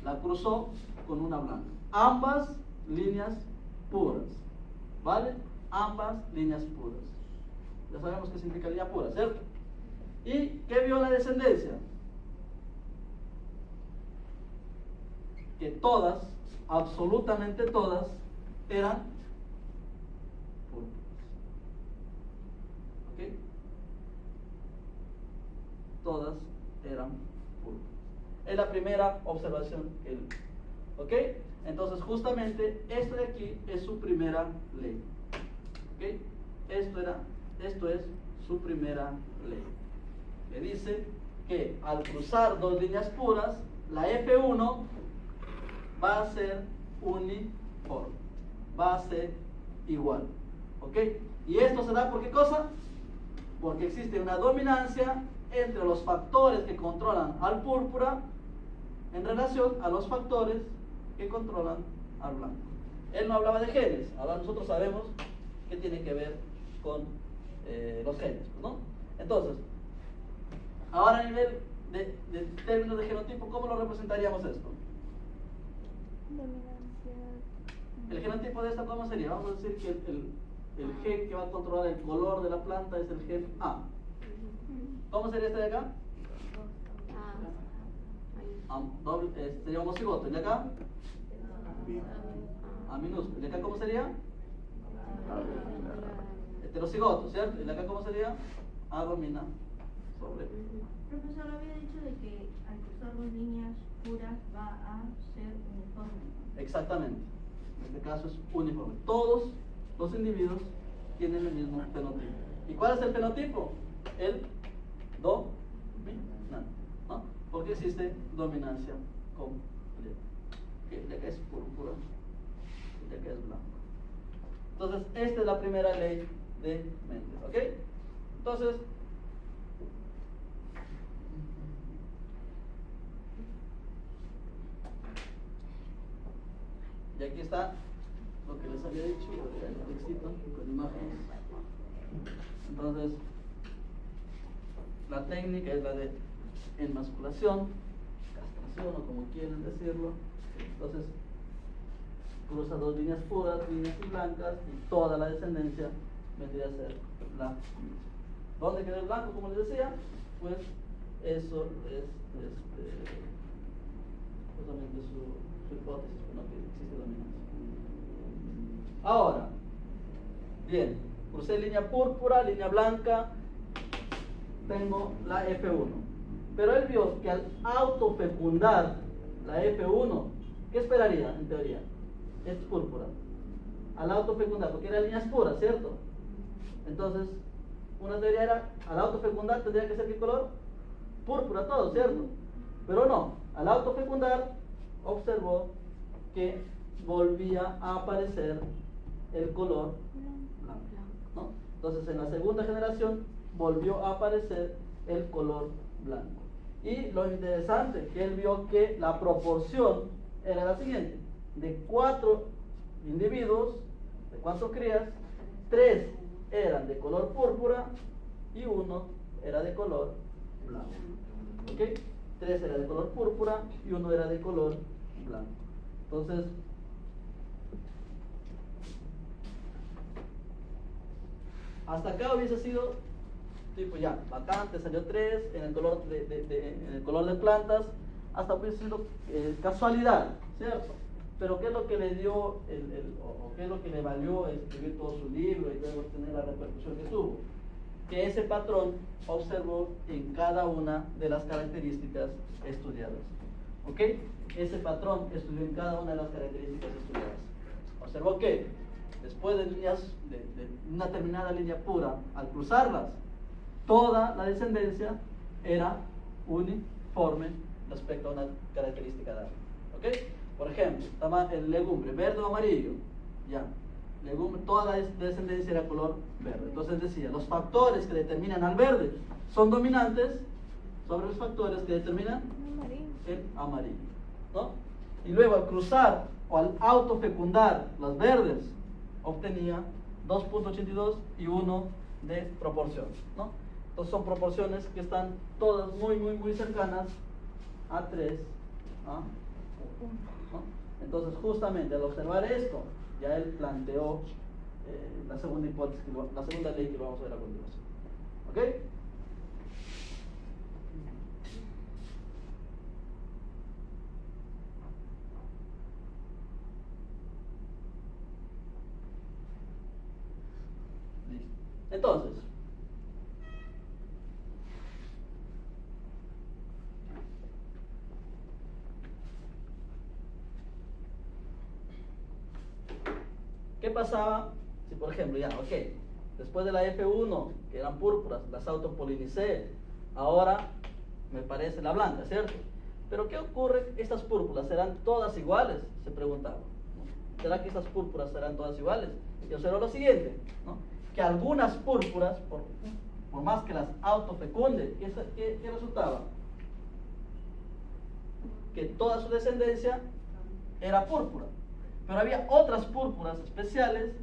la cruzó con una blanca. Ambas líneas puras, ¿vale? Ambas líneas puras. Ya sabemos qué significa línea pura, ¿cierto? ¿Y qué vio la descendencia? Que todas, absolutamente todas, eran púrpuras. ¿Ok? Todas eran púrpuras. Es la primera observación que él. ¿Ok? Entonces justamente esto de aquí es su primera ley. ¿Ok? Esto es su primera ley. Le dice que al cruzar dos líneas puras, la F1 va a ser uniforme, va a ser igual. ¿Ok? ¿Y esto se da por qué cosa? Porque existe una dominancia entre los factores que controlan al púrpura en relación a los factores que controlan al blanco. Él no hablaba de genes, ahora nosotros sabemos qué tiene que ver con los genes, ¿no? Entonces, ahora a nivel de términos de genotipo, ¿cómo lo representaríamos esto? El genotipo de esta, ¿cómo sería? Vamos a decir que el gen que va a controlar el color de la planta es el gen A. ¿Cómo sería este de acá? Sería homocigoto. ¿Y de acá? A minúsculo. ¿Y de acá cómo sería? Heterocigoto, ¿cierto? ¿Y de acá cómo sería? A domina sobre.
Profesor, había dicho de que al cruzar dos líneas puras va a ser uniforme.
Exactamente. En este caso es uniforme. Todos los individuos tienen el mismo fenotipo. ¿Y cuál es el fenotipo? El dominante, ¿no? Porque existe dominancia completa. ¿Okay? De acá es púrpura y de acá es blanco. Entonces, esta es la primera ley de Mendel. ¿Ok? Entonces, y aquí está lo que les había dicho, el textito con imágenes. Entonces, la técnica es la de enmasculación, castración o como quieren decirlo. Entonces, cruza dos líneas puras, líneas y blancas, y toda la descendencia vendría a ser la misma. ¿Dónde queda el blanco? Como les decía, pues eso es justamente su hipótesis, ¿no? Que existe dominancia. Ahora, bien, crucé línea púrpura, línea blanca, tengo la F1. Pero él vio que al autofecundar la F1, ¿qué esperaría en teoría? Es púrpura. Al autofecundar, porque era líneas puras, ¿cierto? Entonces, una teoría era, al autofecundar tendría que ser ¿qué color? Púrpura todo, ¿cierto? Pero no, al autofecundar observó que volvía a aparecer el color blanco, ¿no? Entonces, en la segunda generación volvió a aparecer el color blanco. Y lo interesante, que él vio que la proporción era la siguiente: de 4 individuos, de cuántos crías, 3 eran de color púrpura y 1 era de color blanco. ¿Ok? 3 era de color púrpura y 1 era de color blanco. Entonces, hasta acá hubiese sido tipo ya, vacante, salió 3 en el color en el color de plantas, hasta hubiese sido casualidad, ¿cierto? Pero ¿qué es lo que le dio o qué es lo que le valió escribir todo su libro y luego tener la repercusión que tuvo? Que ese patrón observó en cada una de las características estudiadas. ¿Ok? Ese patrón estudió en cada una de las características estudiadas. Observó que después de líneas, de una determinada línea pura, al cruzarlas, toda la descendencia era uniforme respecto a una característica dada. ¿Ok? Por ejemplo, el legumbre verde o amarillo, ya. Legumbre, toda la descendencia era color verde. Entonces decía, los factores que determinan al verde son dominantes sobre los factores que determinan el amarillo, ¿no? Y luego al cruzar o al autofecundar las verdes, obtenía 2.82 y 1 de proporción, ¿no? Entonces son proporciones que están todas muy cercanas a 3 a 1, ¿no? Entonces justamente al observar esto, ya él planteó la segunda hipótesis, la segunda ley que lo vamos a ver a continuación. ¿Ok? Listo. Entonces, ¿qué pasaba si, por ejemplo, ya, ok, después de la F1, que eran púrpuras, las autopolinicé, ahora me parece la blanca, ¿cierto? Pero ¿qué ocurre? ¿Estas púrpuras serán todas iguales? Se preguntaba, ¿no? ¿Será que estas púrpuras serán todas iguales? Y observo lo siguiente, ¿no? Que algunas púrpuras, por más que las autofecunde, ¿qué resultaba? Que toda su descendencia era púrpura. Pero había otras púrpuras especiales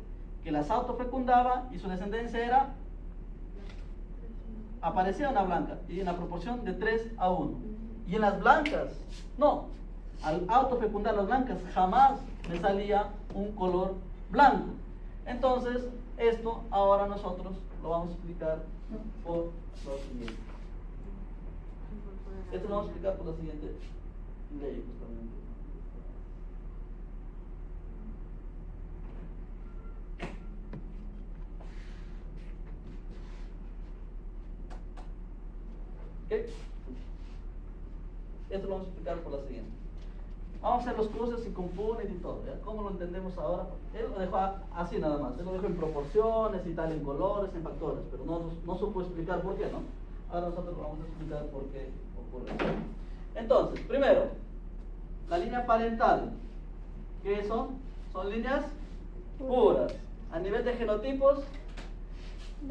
que las autofecundaba y su descendencia aparecía una blanca y en la proporción de 3 a 1. Y en las blancas, no. Al autofecundar las blancas jamás me salía un color blanco. Entonces, esto ahora nosotros lo vamos a explicar por lo siguiente. Esto lo vamos a explicar por la siguiente ley, justamente. ¿Okay? Esto lo vamos a explicar por la siguiente. Vamos a hacer los cruces y componentes y todo, ¿ya? ¿Cómo lo entendemos ahora? Él lo dejó así nada más. Él lo dejó en proporciones y tal, en colores, en factores, pero no supo explicar por qué, ¿no? Ahora nosotros vamos a explicar por qué ocurre eso. Entonces, primero, la línea parental. ¿Qué son? Son líneas puras. A nivel de genotipos,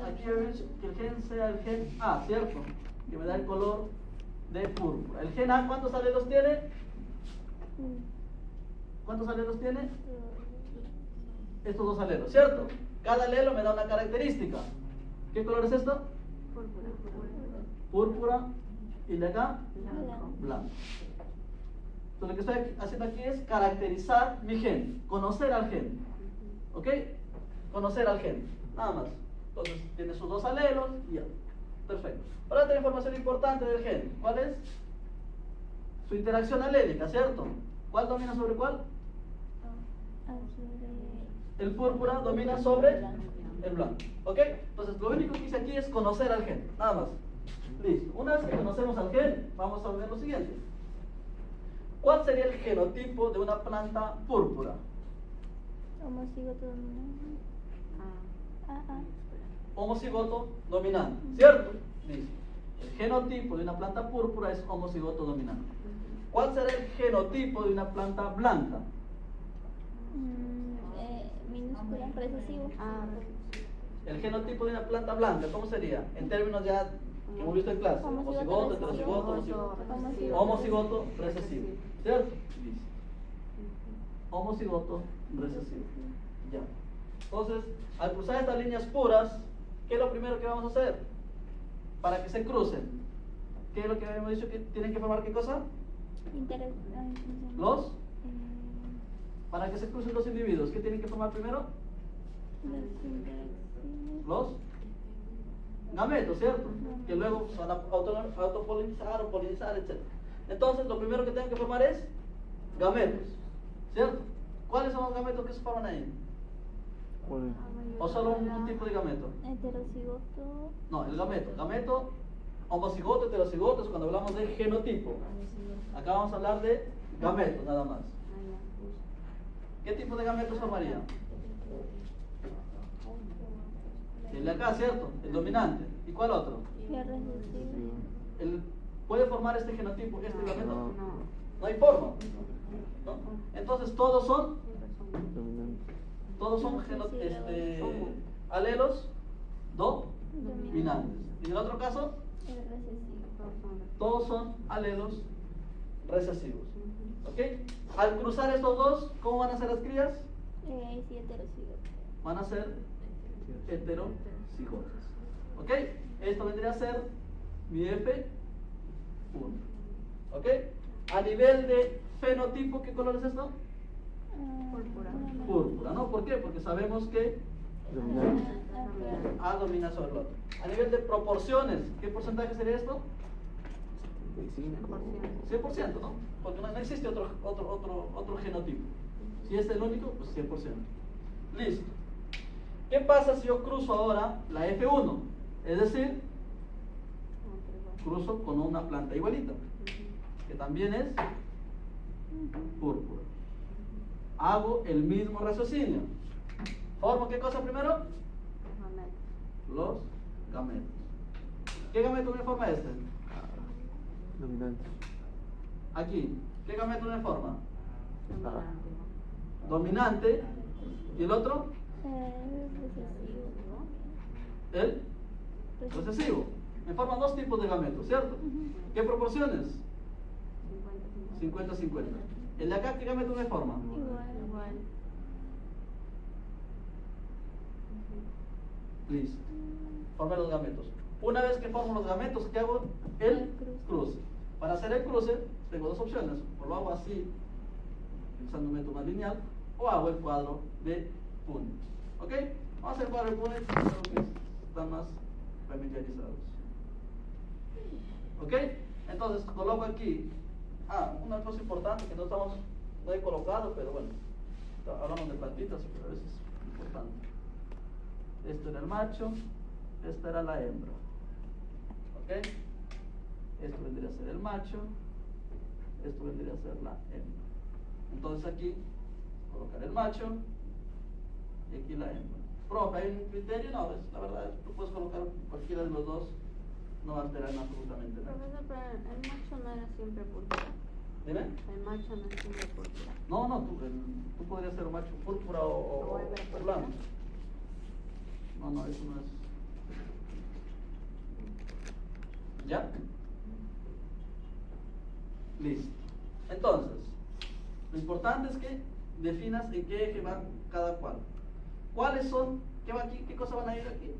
aquí que el gen sea el gen A, ¿cierto? Que me da el color de púrpura. ¿El gen A cuántos alelos tiene? ¿Cuántos alelos tiene? Estos 2 alelos, ¿cierto? Cada alelo me da una característica. ¿Qué color es esto? Púrpura. ¿Y de acá? Blanco. Entonces lo que estoy haciendo aquí es caracterizar mi gen, conocer al gen. ¿Ok? Conocer al gen, nada más. Entonces tiene sus 2 alelos y ya. Perfecto. Ahora otra información importante del gen. ¿Cuál es? Su interacción alélica, ¿cierto? ¿Cuál domina sobre cuál?
Sobre
El púrpura domina sobre el blanco. ¿Ok? Entonces, lo único que hice aquí es conocer al gen, nada más. Listo. Una vez que conocemos al gen, vamos a ver lo siguiente. ¿Cuál sería el genotipo de una planta púrpura?
homocigoto dominante.
Homocigoto dominante, ¿cierto? Listo. El genotipo de una planta púrpura es homocigoto dominante. ¿Cuál será el genotipo de una planta blanca?
Minúscula, recesivo.
El genotipo de una planta blanca, ¿cómo sería? En términos ya que hemos visto en clase. Homocigoto, heterocigoto, homocigoto recesivo. ¿Cierto? Listo. Homocigoto recesivo. Ya. Entonces, al cruzar estas líneas puras, ¿qué es lo primero que vamos a hacer? Para que se crucen. ¿Qué es lo que habíamos dicho que tienen que formar? ¿Qué cosa? Los. Para que se crucen los individuos, ¿qué tienen que formar primero? Los gametos, ¿cierto? Que luego van a autopolinizar o polinizar, etc. Entonces, lo primero que tienen que formar es gametos, ¿cierto? ¿Cuáles son los gametos que se forman ahí? ¿O solo un tipo de gameto?
Heterocigoto.
No, el gameto, homocigoto, heterocigoto es cuando hablamos de genotipo. Acá vamos a hablar de gametos, nada más. ¿Qué tipo de gametos formaría? El de acá, ¿cierto? El dominante. ¿Y cuál otro?
El recesivo.
¿Puede formar este genotipo, este gameto? No hay forma, ¿no? Entonces todos son alelos dominantes. ¿Y en el otro caso?
El recesivo.
Todos son alelos recesivos. ¿Ok? Al cruzar estos dos, ¿cómo van a ser las crías?
Sí, heterocigoto.
Van a ser heterocigotas. ¿Ok? Esto vendría a ser mi F1. ¿Ok? A nivel de fenotipo, ¿qué color es esto? Púrpura, ¿no? ¿Por qué? Porque sabemos que A domina sobre el otro. A nivel de proporciones, ¿qué porcentaje sería esto? 100%, ¿no? Porque no existe otro genotipo. Si es el único, pues 100%. Listo. ¿Qué pasa si yo cruzo ahora la F1? Es decir, cruzo con una planta igualita, que también es púrpura. Hago el mismo raciocinio. ¿Formo qué cosa primero? Los gametos. ¿Qué gameto me forma este?
Dominante.
Aquí. ¿Qué gameto me forma? Dominante. ¿Y el otro? El recesivo. Me forman dos tipos de gametos, ¿cierto? ¿Qué proporciones? 50-50. ¿El de acá qué gameto me forma?
Igual.
Listo. Formé los gametos. Una vez que formo los gametos, ¿qué hago? El cruce. Para hacer el cruce, tengo dos opciones. O lo hago así, usando un método más lineal, o hago el cuadro de Punnett. ¿Ok? Vamos a hacer el cuadro de Punnett, creo que están más familiarizados. ¿Ok? Entonces, coloco aquí. Una cosa importante que no he colocado, pero bueno, hablamos de plantitas, pero a veces es importante. Esto era el macho, esta era la hembra. ¿Ok? Esto vendría a ser el macho, esto vendría a ser la hembra. Entonces aquí, colocar el macho y aquí la hembra. Profe, ¿hay un criterio? No, la verdad, tú puedes colocar cualquiera de los dos, no va a alterar absolutamente nada.
Profesor, pero el macho no era siempre púrpura.
¿Dime?
El macho no es siempre púrpura.
No, tú podrías ser un macho púrpura o blanco. No, eso no es. ¿Ya? Listo. Entonces, lo importante es que definas en qué eje va cada cual. ¿Cuáles son? ¿Qué va aquí? ¿Qué cosas van a ir aquí?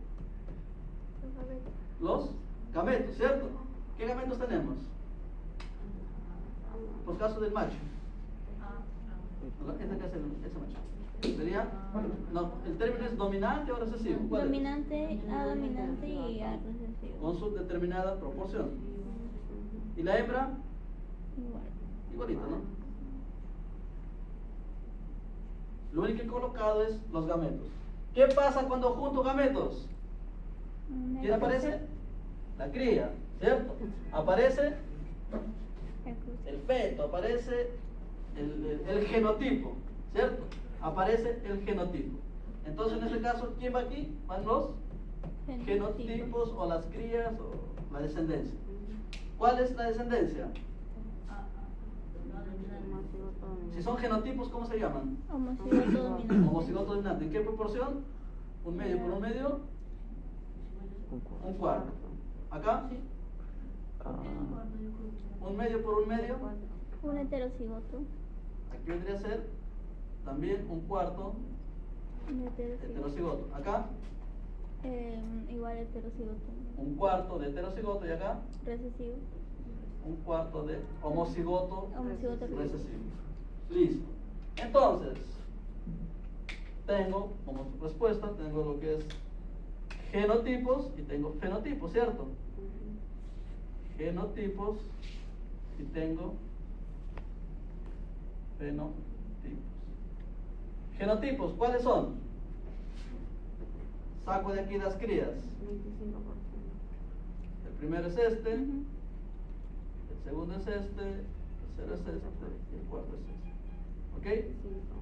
Los gametos, ¿cierto? ¿Qué gametos tenemos? Por caso del macho. Este que es ese macho. Sería, no, el término es dominante o recesivo. ¿Cuál
Dominante,
es?
A dominante y A recesivo.
Con su determinada proporción. ¿Y la hembra?
Igual.
Igualito, ¿no? Lo único que he colocado es los gametos. ¿Qué pasa cuando junto gametos? ¿Quién aparece? La cría, ¿cierto? Aparece el feto, aparece el genotipo, ¿cierto? Aparece el genotipo. Entonces, en este caso, ¿quién va aquí? Van los genotipos o las crías o la descendencia. ¿Cuál es la descendencia? Si son genotipos, ¿cómo se llaman?
Homocigoto dominante.
Homocigoto dominante. ¿En qué proporción? ¿Un medio por un medio? Un cuarto. ¿Acá? ¿Un medio por un medio?
Un heterocigoto.
Aquí vendría a ser también un cuarto
Un heterocigoto.
heterocigoto. ¿Acá?
Igual heterocigoto.
Un cuarto de heterocigoto y acá
Recesivo.
un cuarto de homocigoto
Homocigoto
recesivo. Listo. Entonces, tengo como respuesta, tengo lo que es genotipos y tengo fenotipos, ¿cierto? Genotipos y tengo fenotipos. Genotipos, ¿cuáles son? Saco de aquí las crías.
25%.
El primero es este,
Ujú.
el segundo es este, el tercero es este y el cuarto es este. ¿Ok?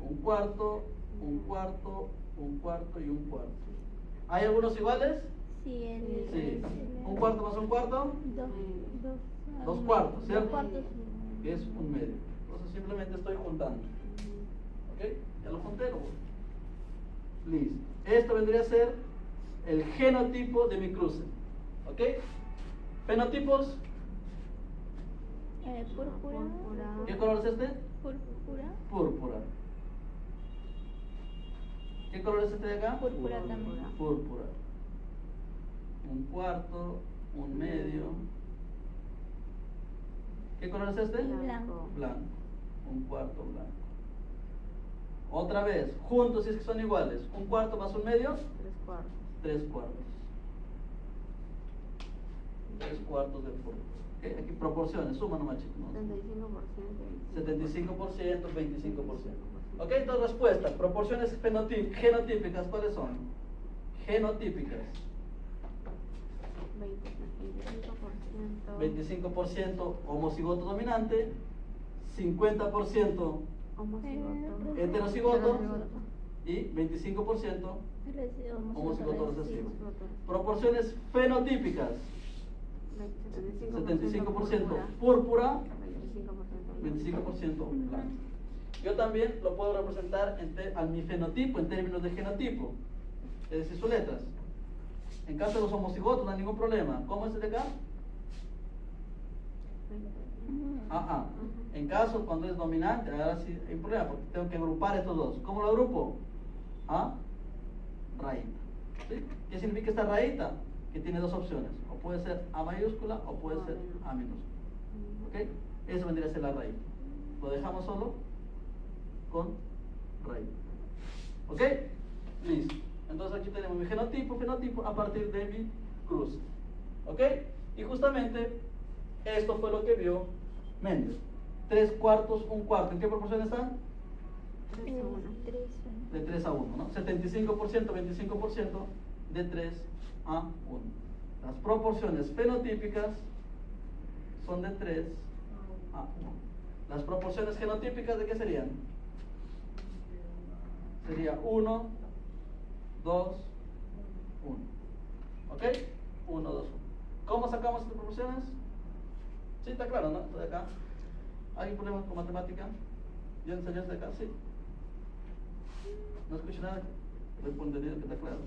Un cuarto, un cuarto, un cuarto y un cuarto. ¿Hay algunos iguales?
Sí,
Sí. ¿Un cuarto más un cuarto? Dos cuartos, ¿cierto?
Dos cuartos.
Que es un medio. Entonces simplemente estoy juntando. ¿Ok? Ya lo junté, lo voy. Listo. Esto vendría a ser el genotipo de mi cruce. ¿Ok? Fenotipos.
Púrpura.
¿Qué color es este?
Púrpura.
Púrpura. ¿Qué color es este de acá?
Púrpura también.
Púrpura. Un cuarto, un medio. ¿Qué color es este?
Blanco.
Blanco. Un cuarto blanco. Otra vez, juntos si es que son iguales. Un cuarto más un medio,
3/4.
3/4. 3/4 de púrpura. ¿Ok? Aquí proporciones, suma nomás chicos. ¿No?
75%.
75%, 25%. Ok, entonces respuesta. Proporciones genotípicas, ¿cuáles son? Genotípicas. 25% homocigoto dominante, 50% heterocigoto y 25% homocigoto recesivo. Proporciones fenotípicas. 75% púrpura, 25% blanco. Yo también lo puedo representar a mi fenotipo en términos de genotipo, es decir, sus letras. En caso de los homocigotos no hay ningún problema. ¿Cómo es el de acá? En caso cuando es dominante, ahora sí hay un problema porque tengo que agrupar estos dos. ¿Cómo lo agrupo? Rayita. ¿Sí? ¿Qué significa esta rayita? Que tiene dos opciones. O puede ser A mayúscula o puede ser A minúscula. ¿Ok? Eso vendría a ser la rayita. Lo dejamos solo con rayita. ¿Ok? Listo. Entonces aquí tenemos mi fenotipo a partir de mi cruce. ¿Ok? Y justamente esto fue lo que vio Mendel. 3/4, un cuarto. ¿En qué proporción están?
3.
De 3 a 1, ¿no? 75%, 25% de 3 a 1. Las proporciones fenotípicas son de 3 a 1. Las proporciones genotípicas, ¿de qué serían? Sería 1, 2, 1. ¿Ok? 1, 2, 1. ¿Cómo sacamos estas proporciones? Sí, está claro, ¿no? Esto de acá. ¿Hay problemas con matemática? ¿Ya enseñaste de acá? Sí. No escucho nada. Doy por entendido que está claro.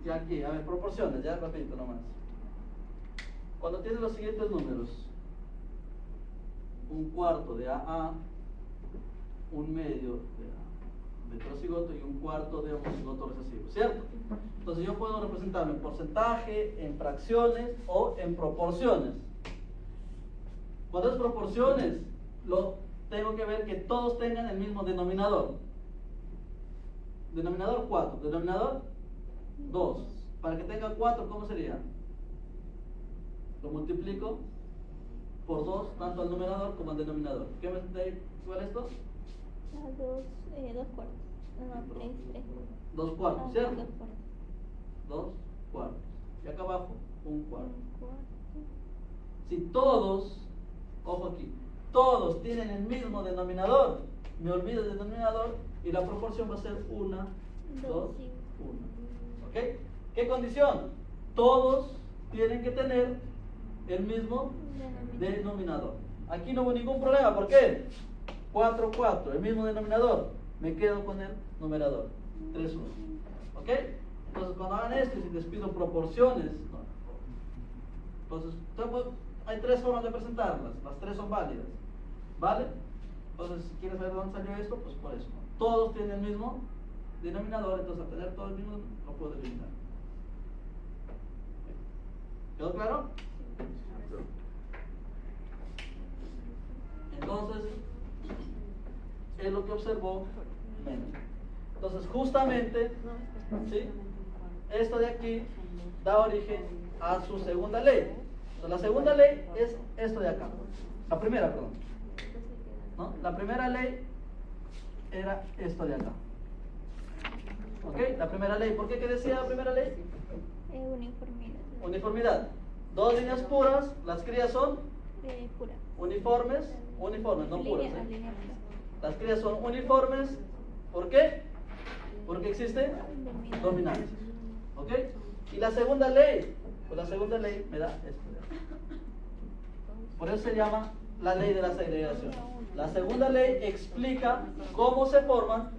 Y aquí, a ver, proporciones, ya rapidito nomás. Cuando tienes los siguientes números: un cuarto de AA, un medio de heterocigoto y un cuarto de homocigoto recesivo, ¿cierto? Entonces yo puedo representarlo en porcentaje, en fracciones o en proporciones. Cuando es proporciones, tengo que ver que todos tengan el mismo denominador. Denominador 4, denominador 2. Para que tenga 4, ¿cómo sería? Lo multiplico por 2, tanto al numerador como al denominador. ¿Qué me da igual esto?
Dos cuartos. No, tres.
2 cuartos, ¿cierto?
2 cuartos.
2 cuartos. Y acá abajo, 1 cuarto.
Un cuarto.
Si todos, ojo aquí, todos tienen el mismo denominador, me olvido del denominador y la proporción va a ser 1, 2, 1. ¿Ok? ¿Qué condición? Todos tienen que tener el mismo denominador. Aquí no hubo ningún problema. ¿Por qué? 4, 4, el mismo denominador. Me quedo con el numerador. 3, 1. ¿Ok? Entonces, cuando hagan esto, si les pido proporciones, ¿no? Entonces, hay 3 formas de presentarlas. Las 3 son válidas. ¿Vale? Entonces, si quieres saber de dónde salió esto, pues por eso, ¿no? Todos tienen el mismo denominador, entonces al tener todo el mismo, lo puedo eliminar. ¿Quedó claro? Entonces, es lo que observó Mendel. Entonces, justamente, ¿sí? Esto de aquí da origen a su segunda ley. Entonces, la segunda ley es esto de acá. La primera, perdón. ¿No? La primera ley era esto de acá. ¿Ok? La primera ley. ¿Por qué? ¿Qué decía la primera ley?
Uniformidad.
Uniformidad. 2 líneas puras, las crías son
Pura.
uniformes, no puras.
Línea pura.
Las crías son uniformes. ¿Por qué? Porque existe dominancia. ¿Ok? Y la segunda ley, pues la segunda ley me da esto de acá. Por eso se llama la ley de la segregación. La segunda ley explica cómo se forman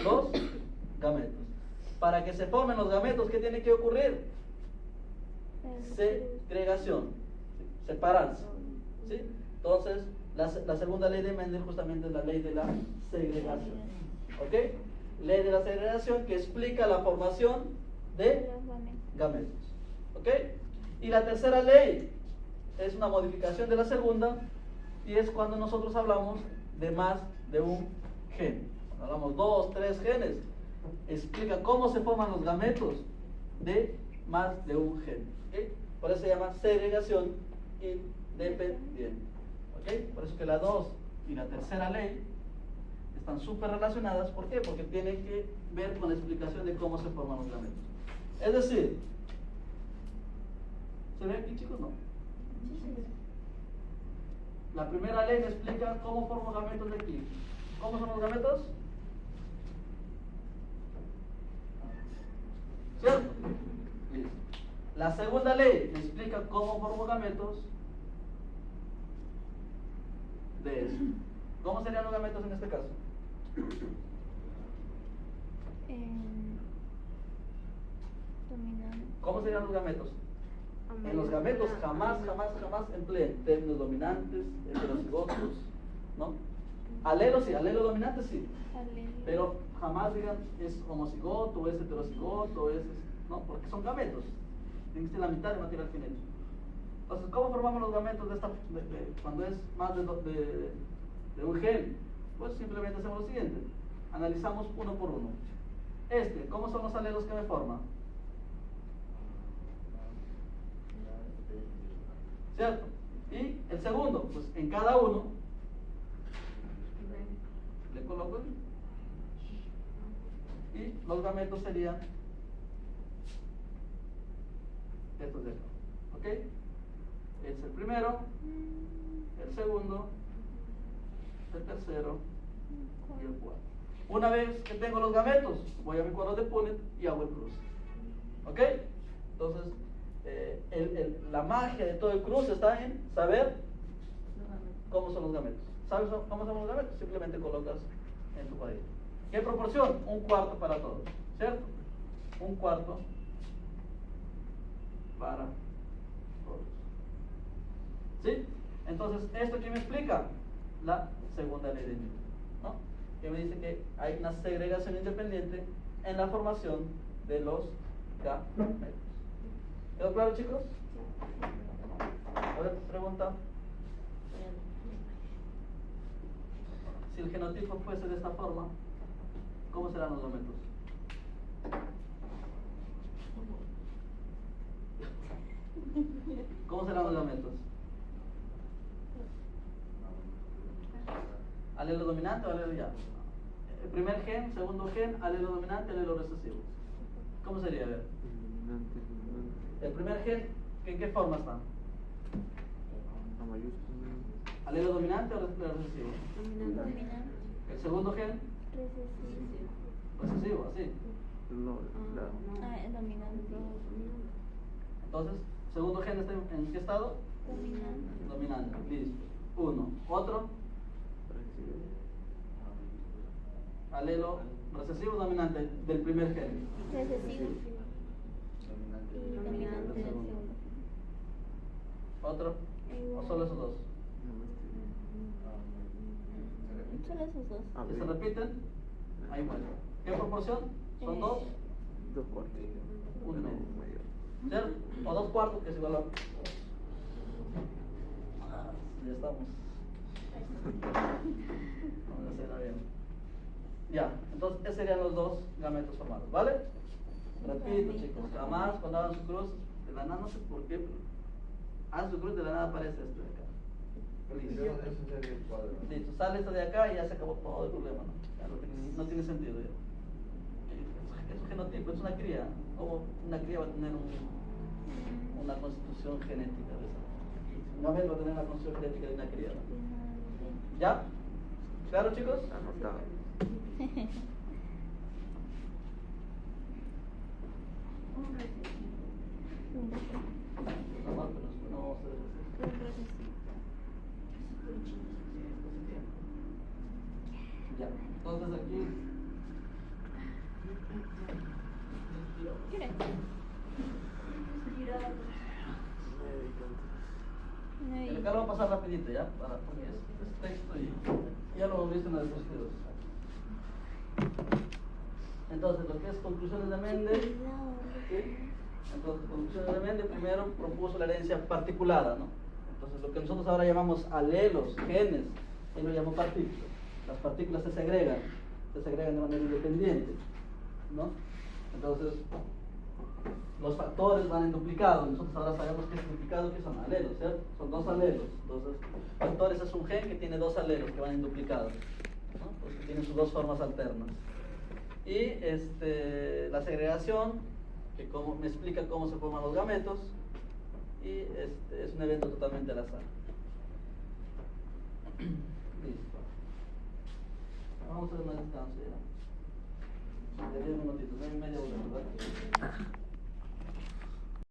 los gametos. Para que se formen los gametos, ¿qué tiene que ocurrir? Segregación, separarse. ¿Sí? Entonces, la segunda ley de Mendel justamente es la ley de la segregación. ¿Ok? Ley de la segregación que explica la formación de gametos. ¿Ok? Y la tercera ley es una modificación de la segunda y es cuando nosotros hablamos de más de un gen. Cuando hablamos 2, 3 genes, explica cómo se forman los gametos de más de un gen. ¿Okay? Por eso se llama segregación independiente. ¿Okay? Por eso que la 2 y la tercera ley están súper relacionadas. ¿Por qué? Porque tienen que ver con la explicación de cómo se forman los gametos. Es decir, ¿se ve aquí, chicos? No. La primera ley me explica cómo formo gametos de aquí. ¿Cómo son los gametos? ¿Cierto? Listo. La segunda ley me explica cómo formo gametos de eso. ¿Cómo serían los gametos en este caso?
Dominante.
¿Cómo serían los gametos? En los gametos jamás empleen términos dominantes, heterocigotos, ¿no? Alelos sí, alelo dominante sí, pero jamás digan es homocigoto, o es heterocigoto, o es, ¿no? Porque son gametos, tienen que ser la mitad de material genético. Entonces, ¿cómo formamos los gametos cuando es más de un gen? Pues simplemente hacemos lo siguiente, analizamos uno por uno. ¿Cómo son los alelos que me forman? ¿Cierto? Y el segundo, pues en cada uno le coloco el, y los gametos serían estos de acá. ¿Ok? Es el primero, el segundo, el tercero y el cuarto. Una vez que tengo los gametos, voy a mi cuadro de Punnett y hago el cruce. ¿Ok? Entonces, la magia de todo el cruce está en saber cómo son los gametos. ¿Sabes cómo son los gametos? Simplemente colocas en tu cuadrito. ¿Qué proporción? Un cuarto para todos, ¿cierto? Un cuarto para todos. ¿Sí? Entonces, ¿esto qué me explica? La segunda ley de Newton, ¿no? Que me dice que hay una segregación independiente en la formación de los gametos. ¿Quedó claro, chicos? A ver, pregunta. Si el genotipo fuese de esta forma, ¿cómo serán los gametos? ¿Cómo serán los gametos? alelo dominante o alelo ya. El primer gen, segundo gen, alelo dominante, alelo recesivo. ¿Cómo sería? A ver.
Dominante, dominante.
El primer gen, ¿en qué forma está?
La mayúscula.
¿Alelo dominante o recesivo?
Dominante.
El segundo gen,
Recesivo.
recesivo, así.
No, la.
Ah, es dominante.
Entonces, segundo gen está en qué estado?
Dominante.
Dominante, listo. Uno. Otro, alelo recesivo dominante del primer gen.
Recesivo. Y dominante del segundo.
Otro, o solo esos dos.
Solo esos dos.
A
¿Y se
ver.
repiten? Ahí muere. ¿Qué proporción? Son dos,
2/4.
un medio.
Medio.
¿Cierto? O 2/4, que es igual a. Ya estamos. Vamos a hacerlo bien. Ya, entonces esos serían los dos gametos formados, ¿vale? Repito, chicos, jamás cuando hagan su cruz, de la nada, no sé por qué, pero hagan su cruz, de la nada aparece esto de acá. Listo, sale esto de acá y ya se acabó todo el problema, ¿no? Ya no tiene sentido ya. Es un genotipo, es una cría. Como una cría va a tener una constitución genética de esa. Una vez va a tener una constitución genética de una cría, ¿no? ¿Ya? ¿Claro, chicos?
Anotado.
Un recesivo.
Un recesivo.
No, pero no vamos a hacer eso.
Un recesivo.
Ya, entonces aquí.
¿Qué era?
Acá lo voy a pasar rapidito, ¿ya? Porque es texto y ya lo hemos visto en las diapositivas. Entonces, lo que es conclusiones de Mendel, ¿sí? Entonces, conclusiones de Mendel, primero propuso la herencia particulada, ¿no? Entonces, lo que nosotros ahora llamamos alelos, genes, él lo llamó partículas. Las partículas se segregan de manera independiente, ¿no? Entonces, los factores van en duplicado. Nosotros ahora sabemos que es duplicado, que son alelos, ¿cierto? Son dos alelos. Entonces, factores es un gen que tiene dos alelos que van en duplicado, ¿no? Pues que tienen sus dos formas alternas. Y la segregación, que me explica cómo se forman los gametos, y es un evento totalmente al azar. Listo. Vamos a hacer una descanso ya. De 10 minutitos, 9:30 volvemos, ¿verdad?